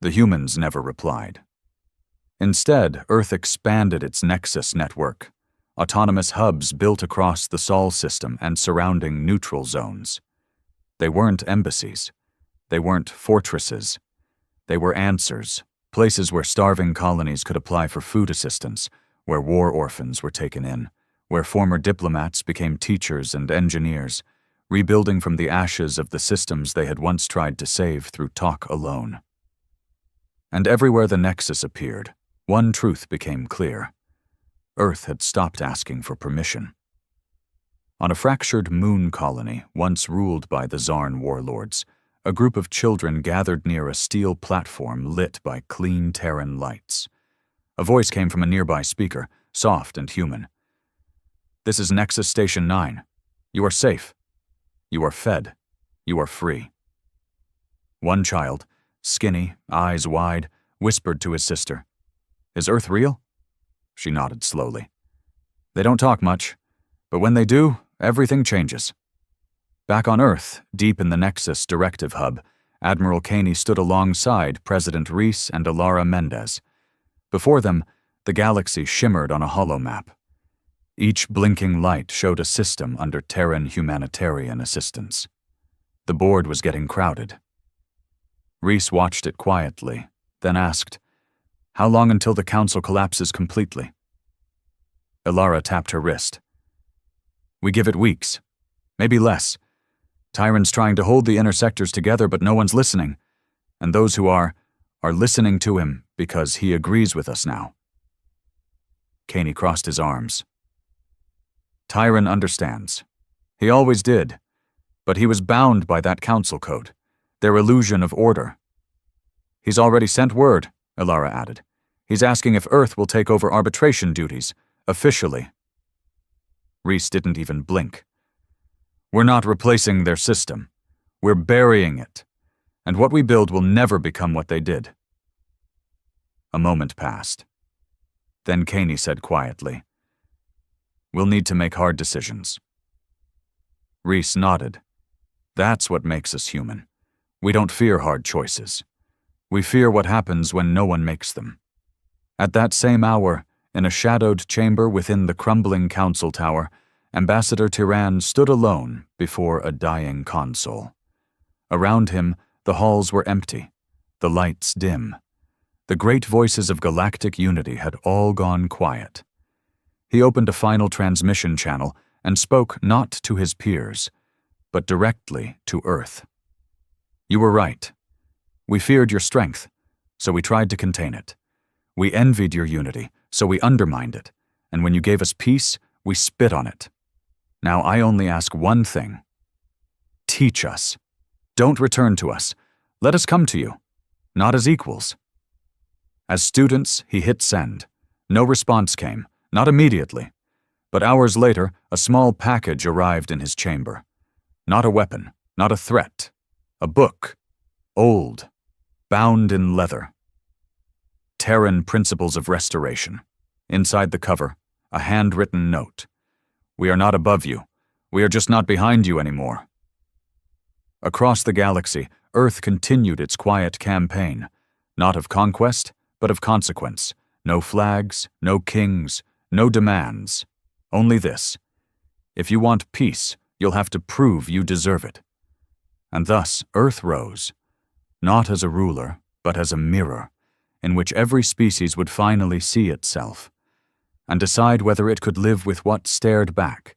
The humans never replied. Instead, Earth expanded its Nexus network, autonomous hubs built across the Sol system and surrounding neutral zones. They weren't embassies. They weren't fortresses. They were answers, places where starving colonies could apply for food assistance, where war orphans were taken in, where former diplomats became teachers and engineers, rebuilding from the ashes of the systems they had once tried to save through talk alone. And everywhere the Nexus appeared, one truth became clear. Earth had stopped asking for permission. On a fractured moon colony once ruled by the Zarn warlords, a group of children gathered near a steel platform lit by clean Terran lights. A voice came from a nearby speaker, soft and human. "This is Nexus Station 9. You are safe. You are fed. You are free." One child, skinny, eyes wide, whispered to his sister, "Is Earth real?" She nodded slowly. "They don't talk much, but when they do, everything changes." Back on Earth, deep in the Nexus Directive Hub, Admiral Caney stood alongside President Reese and Alara Mendez. Before them, the galaxy shimmered on a holomap. Each blinking light showed a system under Terran humanitarian assistance. The board was getting crowded. Reese watched it quietly, then asked, "How long until the Council collapses completely?" Alara tapped her wrist. "We give it weeks, maybe less. Tyron's trying to hold the inner sectors together, but no one's listening. And those who are listening to him because he agrees with us now." Caney crossed his arms. "Tyron understands. He always did. But he was bound by that council code, their illusion of order." "He's already sent word," Alara added. "He's asking if Earth will take over arbitration duties, officially." Reese didn't even blink. "We're not replacing their system. We're burying it. And what we build will never become what they did." A moment passed. Then Caney said quietly, "We'll need to make hard decisions." Reese nodded. "That's what makes us human. We don't fear hard choices. We fear what happens when no one makes them." At that same hour, in a shadowed chamber within the crumbling council tower, Ambassador Tyran stood alone before a dying console. Around him, the halls were empty, the lights dim. The great voices of galactic unity had all gone quiet. He opened a final transmission channel and spoke not to his peers, but directly to Earth. "You were right. We feared your strength, so we tried to contain it. We envied your unity, so we undermined it. And when you gave us peace, we spit on it. Now I only ask one thing. Teach us. Don't return to us. Let us come to you, not as equals." As students, he hit send. No response came, not immediately. But hours later, a small package arrived in his chamber. Not a weapon, not a threat. A book. Old. Bound in leather. Terran Principles of Restoration. Inside the cover, a handwritten note. "We are not above you. We are just not behind you anymore. Across the galaxy, Earth continued its quiet campaign, not of conquest, but of consequence. No flags, no kings, no demands. Only this: if you want peace, you'll have to prove you deserve it. And thus Earth rose, not as a ruler, but as a mirror, in which every species would finally see itself, and decide whether it could live with what stared back,